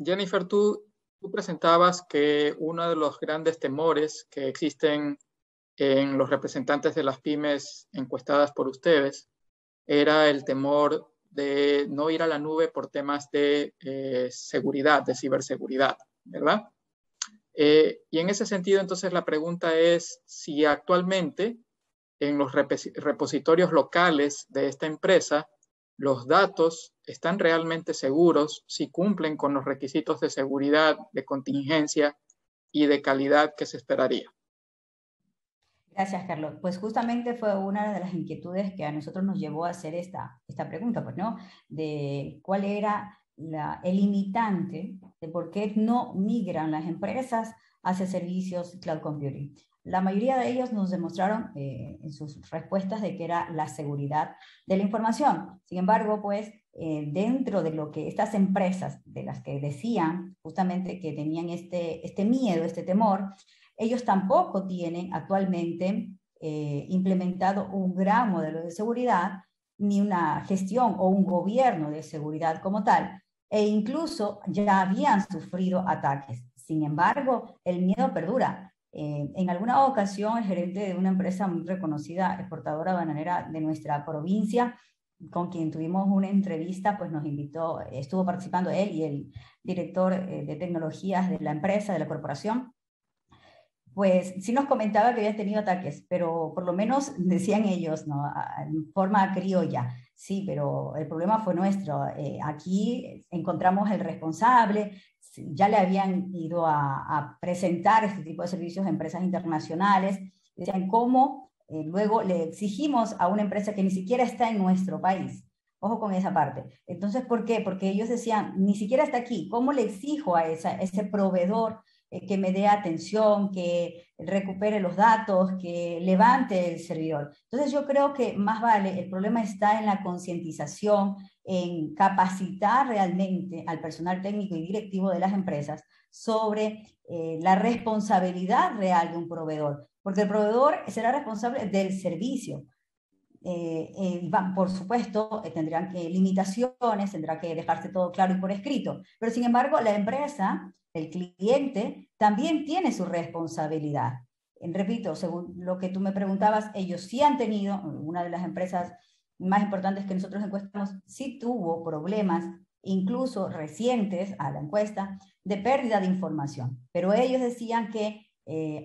Jennifer, tú presentabas que uno de los grandes temores que existen en los representantes de las pymes encuestadas por ustedes era el temor de no ir a la nube por temas de seguridad, de ciberseguridad, ¿verdad? Y en ese sentido, entonces, la pregunta es si actualmente en los repositorios locales de esta empresa los datos están realmente seguros, si cumplen con los requisitos de seguridad, de contingencia y de calidad que se esperaría. Gracias, Carlos. Pues justamente fue una de las inquietudes que a nosotros nos llevó a hacer esta pregunta, pues, ¿no? De cuál era el limitante de por qué no migran las empresas hacia servicios cloud computing. La mayoría de ellos nos demostraron en sus respuestas de que era la seguridad de la información. Sin embargo, pues, dentro de lo que estas empresas, de las que decían justamente que tenían este miedo, este temor, ellos tampoco tienen actualmente implementado un gran modelo de seguridad, ni una gestión o un gobierno de seguridad como tal, e incluso ya habían sufrido ataques. Sin embargo, el miedo perdura. En alguna ocasión, el gerente de una empresa muy reconocida, exportadora bananera de nuestra provincia, con quien tuvimos una entrevista, pues nos invitó, estuvo participando él y el director de tecnologías de la empresa, de la corporación, pues sí nos comentaba que habían tenido ataques, pero por lo menos decían ellos, ¿no? En forma criolla, sí, pero el problema fue nuestro. Aquí encontramos el responsable, ya le habían ido a presentar este tipo de servicios a empresas internacionales, decían cómo luego le exigimos a una empresa que ni siquiera está en nuestro país. Ojo con esa parte. Entonces, ¿por qué? Porque ellos decían, ni siquiera está aquí, ¿cómo le exijo a ese proveedor que me dé atención, que recupere los datos, que levante el servidor? Entonces yo creo que más vale, el problema está en la concientización, en capacitar realmente al personal técnico y directivo de las empresas sobre la responsabilidad real de un proveedor, porque el proveedor será responsable del servicio. Por supuesto, tendrán limitaciones, tendrá que dejarse todo claro y por escrito, pero sin embargo la empresa, el cliente, también tiene su responsabilidad. Repito, según lo que tú me preguntabas, ellos sí han tenido, una de las empresas más importantes que nosotros encuestamos, sí tuvo problemas, incluso recientes a la encuesta, de pérdida de información, pero ellos decían que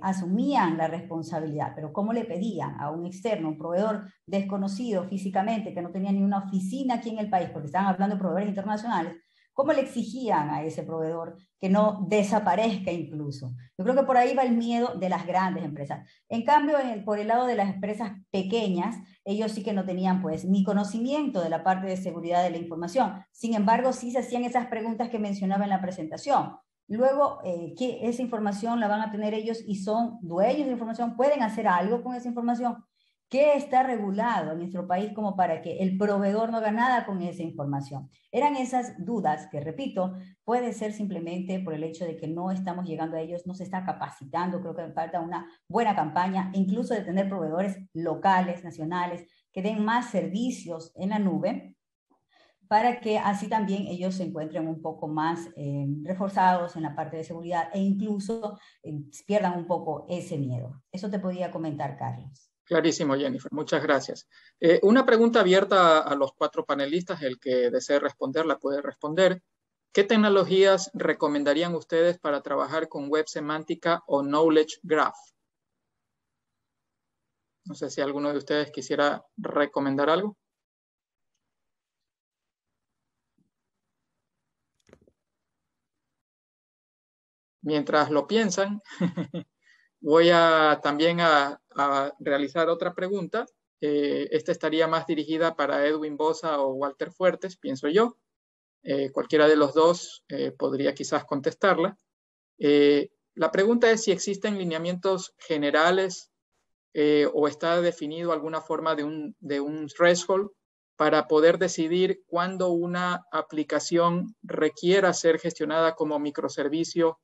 asumían la responsabilidad, pero ¿cómo le pedían a un externo, un proveedor desconocido físicamente, que no tenía ni una oficina aquí en el país, porque estaban hablando de proveedores internacionales, cómo le exigían a ese proveedor que no desaparezca incluso? Yo creo que por ahí va el miedo de las grandes empresas. En cambio, por el lado de las empresas pequeñas, ellos sí que no tenían pues ni conocimiento de la parte de seguridad de la información. Sin embargo, sí se hacían esas preguntas que mencionaba en la presentación. Luego, que esa información la van a tener ellos y son dueños de información, pueden hacer algo con esa información. ¿Qué está regulado en nuestro país como para que el proveedor no haga nada con esa información? Eran esas dudas que, repito, puede ser simplemente por el hecho de que no estamos llegando a ellos, no se está capacitando, creo que falta una buena campaña, incluso de tener proveedores locales, nacionales, que den más servicios en la nube, para que así también ellos se encuentren un poco más reforzados en la parte de seguridad e incluso pierdan un poco ese miedo. Eso te podía comentar, Carlos. Clarísimo, Jennifer. Muchas gracias. Una pregunta abierta a los 4 panelistas. El que desee responderla puede responder. ¿Qué tecnologías recomendarían ustedes para trabajar con web semántica o knowledge graph? No sé si alguno de ustedes quisiera recomendar algo. Mientras lo piensan, voy también a realizar otra pregunta. Esta estaría más dirigida para Edwin Bosa o Walter Fuertes, pienso yo. Cualquiera de los dos podría quizás contestarla. La pregunta es si existen lineamientos generales o está definido alguna forma de un threshold para poder decidir cuándo una aplicación requiera ser gestionada como microservicio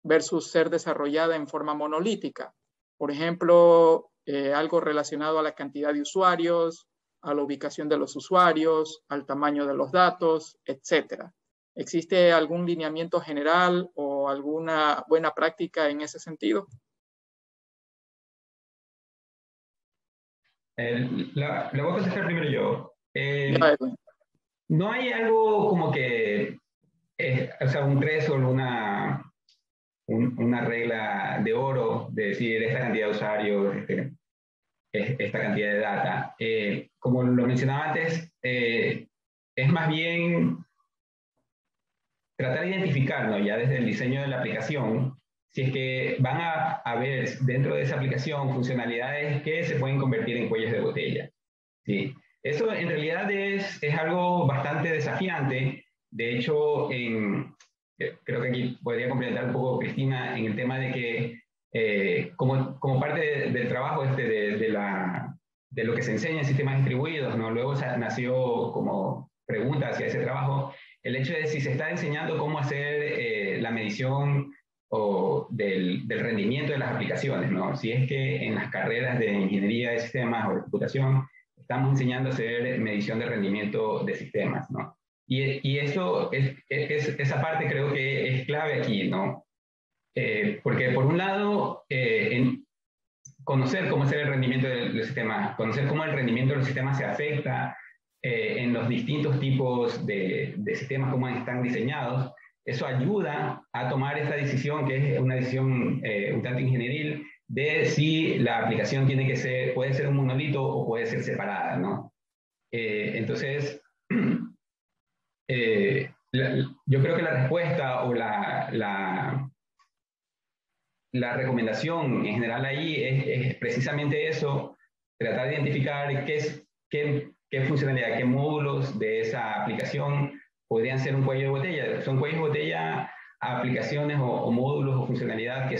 versus ser desarrollada en forma monolítica. Por ejemplo, algo relacionado a la cantidad de usuarios, a la ubicación de los usuarios, al tamaño de los datos, etc. ¿Existe algún lineamiento general o alguna buena práctica en ese sentido? La voy a contestar primero yo. No hay algo como que, o sea, un threshold, una regla de oro de decir esta cantidad de usuarios, esta cantidad de data. Como lo mencionaba antes, es más bien tratar de identificar, ¿no? Ya desde el diseño de la aplicación, si es que van a ver dentro de esa aplicación funcionalidades que se pueden convertir en cuellos de botella. ¿Sí? Eso en realidad es algo bastante desafiante. De hecho, creo que aquí podría complementar un poco Cristina en el tema de que como parte del trabajo de lo que se enseña en sistemas distribuidos, ¿no? Luego nació como pregunta hacia ese trabajo el hecho de si se está enseñando cómo hacer la medición del rendimiento de las aplicaciones, ¿no? Si es que en las carreras de ingeniería de sistemas o de computación estamos enseñando a hacer medición de rendimiento de sistemas, ¿no? Y eso esa parte creo que es clave aquí, ¿no? Porque por un lado, conocer cómo es el rendimiento del sistema, conocer cómo el rendimiento del sistema se afecta en los distintos tipos de sistemas, cómo están diseñados, eso ayuda a tomar esta decisión, que es una decisión un tanto ingenieril, de si la aplicación puede ser un monolito o puede ser separada, ¿no? Entonces, yo creo que la respuesta o la recomendación en general ahí es precisamente eso, tratar de identificar qué funcionalidad, qué módulos de esa aplicación podrían ser un cuello de botella. Son cuellos de botella a aplicaciones o módulos o funcionalidad que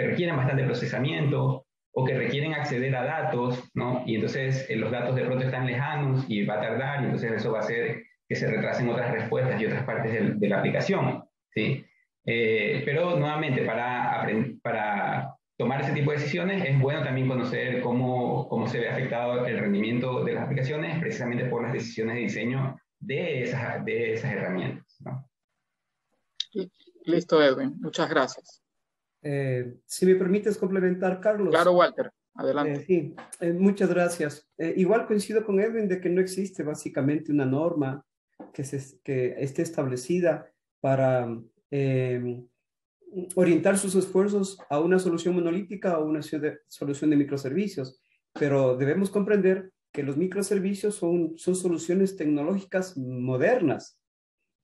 requieren bastante procesamiento o que requieren acceder a datos, ¿no? Y entonces los datos de pronto están lejanos y va a tardar, y entonces eso va a hacer que se retrasen otras respuestas y otras partes de la aplicación, ¿sí? Pero nuevamente, para tomar ese tipo de decisiones es bueno también conocer cómo se ve afectado el rendimiento de las aplicaciones precisamente por las decisiones de diseño de esas herramientas, ¿no? Listo, Edwin. Muchas gracias. Si me permites complementar, Carlos. Claro, Walter. Adelante. Sí, muchas gracias. Igual coincido con Edwin de que no existe básicamente una norma que esté establecida para orientar sus esfuerzos a una solución monolítica o una solución de microservicios, pero debemos comprender que los microservicios son soluciones tecnológicas modernas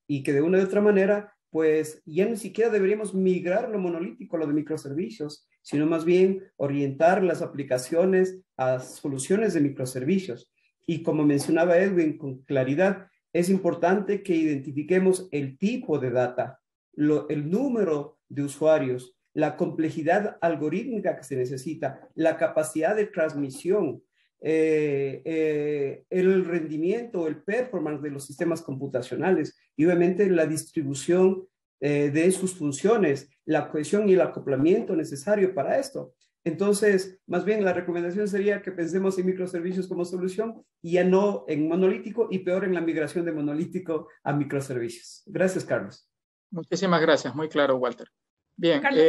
y que de una u otra manera, pues ya ni siquiera deberíamos migrar lo monolítico a lo de microservicios, sino más bien orientar las aplicaciones a soluciones de microservicios. Y como mencionaba Edwin con claridad, es importante que identifiquemos el tipo de data, el número de usuarios, la complejidad algorítmica que se necesita, la capacidad de transmisión, el rendimiento, el performance de los sistemas computacionales y obviamente la distribución de sus funciones, la cohesión y el acoplamiento necesario para esto. Entonces, más bien la recomendación sería que pensemos en microservicios como solución y ya no en monolítico y peor en la migración de monolítico a microservicios. Gracias, Carlos. Muchísimas gracias, muy claro, Walter. Bien. Carlos,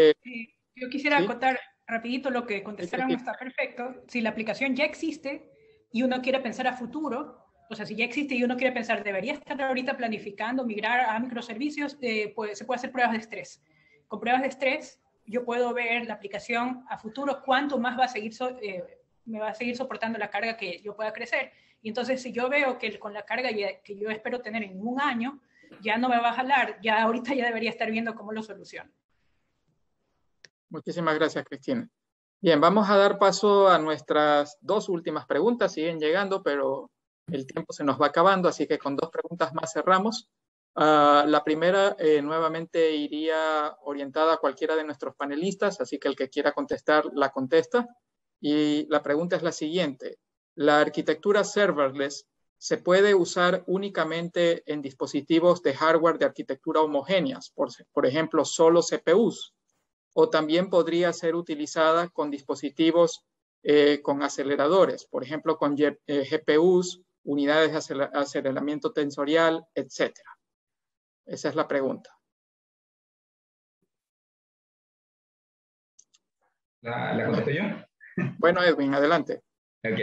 yo quisiera ¿sí? acotar rapidito lo que contestaron, Sí. está perfecto. Si la aplicación ya existe y uno quiere pensar a futuro, o sea, si ya existe y uno quiere pensar, debería estar ahorita planificando migrar a microservicios, pues, se puede hacer pruebas de estrés. Con pruebas de estrés, yo puedo ver la aplicación a futuro, cuánto más va a seguir me va a seguir soportando la carga que yo pueda crecer. Y entonces, si yo veo que con la carga que yo espero tener en un año, ya no me va a jalar, ya ahorita ya debería estar viendo cómo lo soluciono. Muchísimas gracias, Cristina. Bien, vamos a dar paso a nuestras dos últimas preguntas. Siguen llegando, pero el tiempo se nos va acabando, así que con dos preguntas más cerramos. La primera nuevamente iría orientada a cualquiera de nuestros panelistas, así que el que quiera contestar la contesta. Y la pregunta es la siguiente. ¿La arquitectura serverless se puede usar únicamente en dispositivos de hardware de arquitectura homogéneas, por ejemplo, solo CPUs? ¿O también podría ser utilizada con dispositivos con aceleradores, por ejemplo, con GPUs, unidades de aceleramiento tensorial, etcétera? Esa es la pregunta. ¿La contesto yo? Bueno, Edwin, adelante. Ok.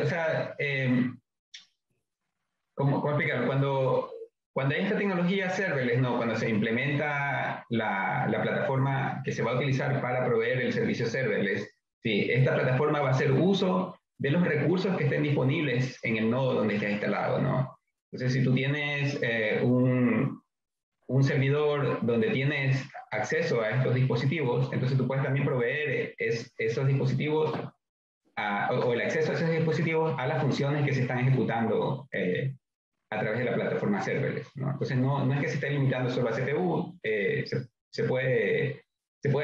O sea, ¿cómo explicarlo? Cuando hay esta tecnología serverless, no, cuando se implementa la plataforma que se va a utilizar para proveer el servicio serverless, sí, esta plataforma va a hacer uso de los recursos que estén disponibles en el nodo donde esté instalado, ¿no? Entonces, si tú tienes un servidor donde tienes acceso a estos dispositivos, entonces tú puedes también proveer esos dispositivos o el acceso a esos dispositivos a las funciones que se están ejecutando a través de la plataforma serverless, ¿no? Entonces no es que se esté limitando solo a CPU, se puede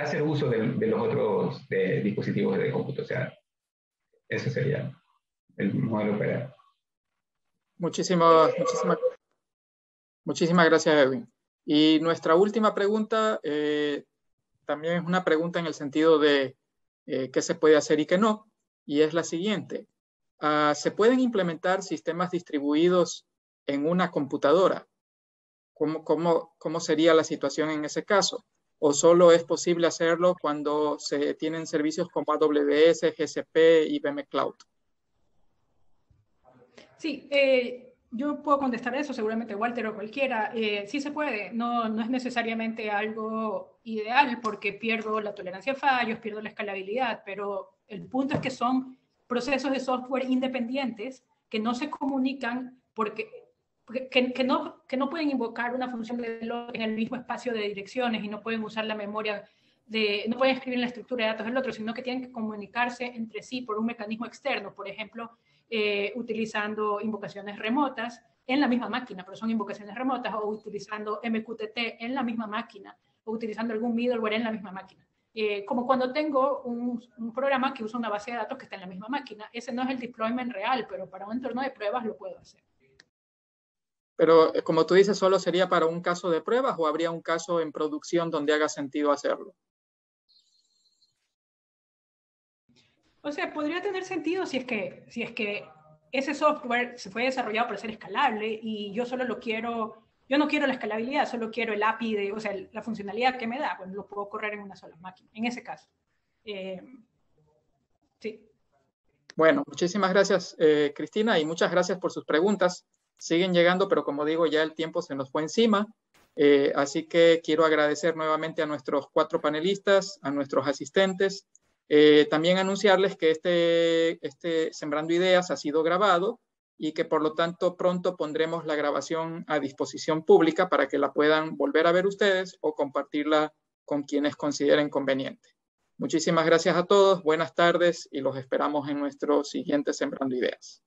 hacer uso de los otros dispositivos de cómputo. O sea, eso sería el modelo operado. Muchísimas gracias, Edwin. Y nuestra última pregunta también es una pregunta en el sentido de qué se puede hacer y qué no, y es la siguiente. ¿Se pueden implementar sistemas distribuidos en una computadora? ¿Cómo sería la situación en ese caso? ¿O solo es posible hacerlo cuando se tienen servicios como AWS, GCP y IBM Cloud? Sí, yo puedo contestar eso, seguramente Walter o cualquiera. Sí se puede, no es necesariamente algo ideal porque pierdo la tolerancia a fallos, pierdo la escalabilidad, pero el punto es que son procesos de software independientes que no se comunican que no pueden invocar una función en el mismo espacio de direcciones y no pueden usar la memoria, no pueden escribir en la estructura de datos del otro, sino que tienen que comunicarse entre sí por un mecanismo externo, por ejemplo, utilizando invocaciones remotas en la misma máquina, pero son invocaciones remotas, o utilizando MQTT en la misma máquina, o utilizando algún middleware en la misma máquina. Como cuando tengo un programa que usa una base de datos que está en la misma máquina. Ese no es el deployment real, pero para un entorno de pruebas lo puedo hacer. Pero como tú dices, ¿solo sería para un caso de pruebas o habría un caso en producción donde haga sentido hacerlo? O sea, podría tener sentido si es que ese software se fue desarrollado para ser escalable y yo solo yo no quiero la escalabilidad, solo quiero el API, o sea, la funcionalidad que me da, pues lo puedo correr en una sola máquina, en ese caso. Sí. Bueno, muchísimas gracias, Cristina, y muchas gracias por sus preguntas. Siguen llegando, pero como digo, ya el tiempo se nos fue encima. Así que quiero agradecer nuevamente a nuestros 4 panelistas, a nuestros asistentes. También anunciarles que este Sembrando Ideas ha sido grabado y que por lo tanto pronto pondremos la grabación a disposición pública para que la puedan volver a ver ustedes o compartirla con quienes consideren conveniente. Muchísimas gracias a todos, buenas tardes y los esperamos en nuestro siguiente Sembrando Ideas.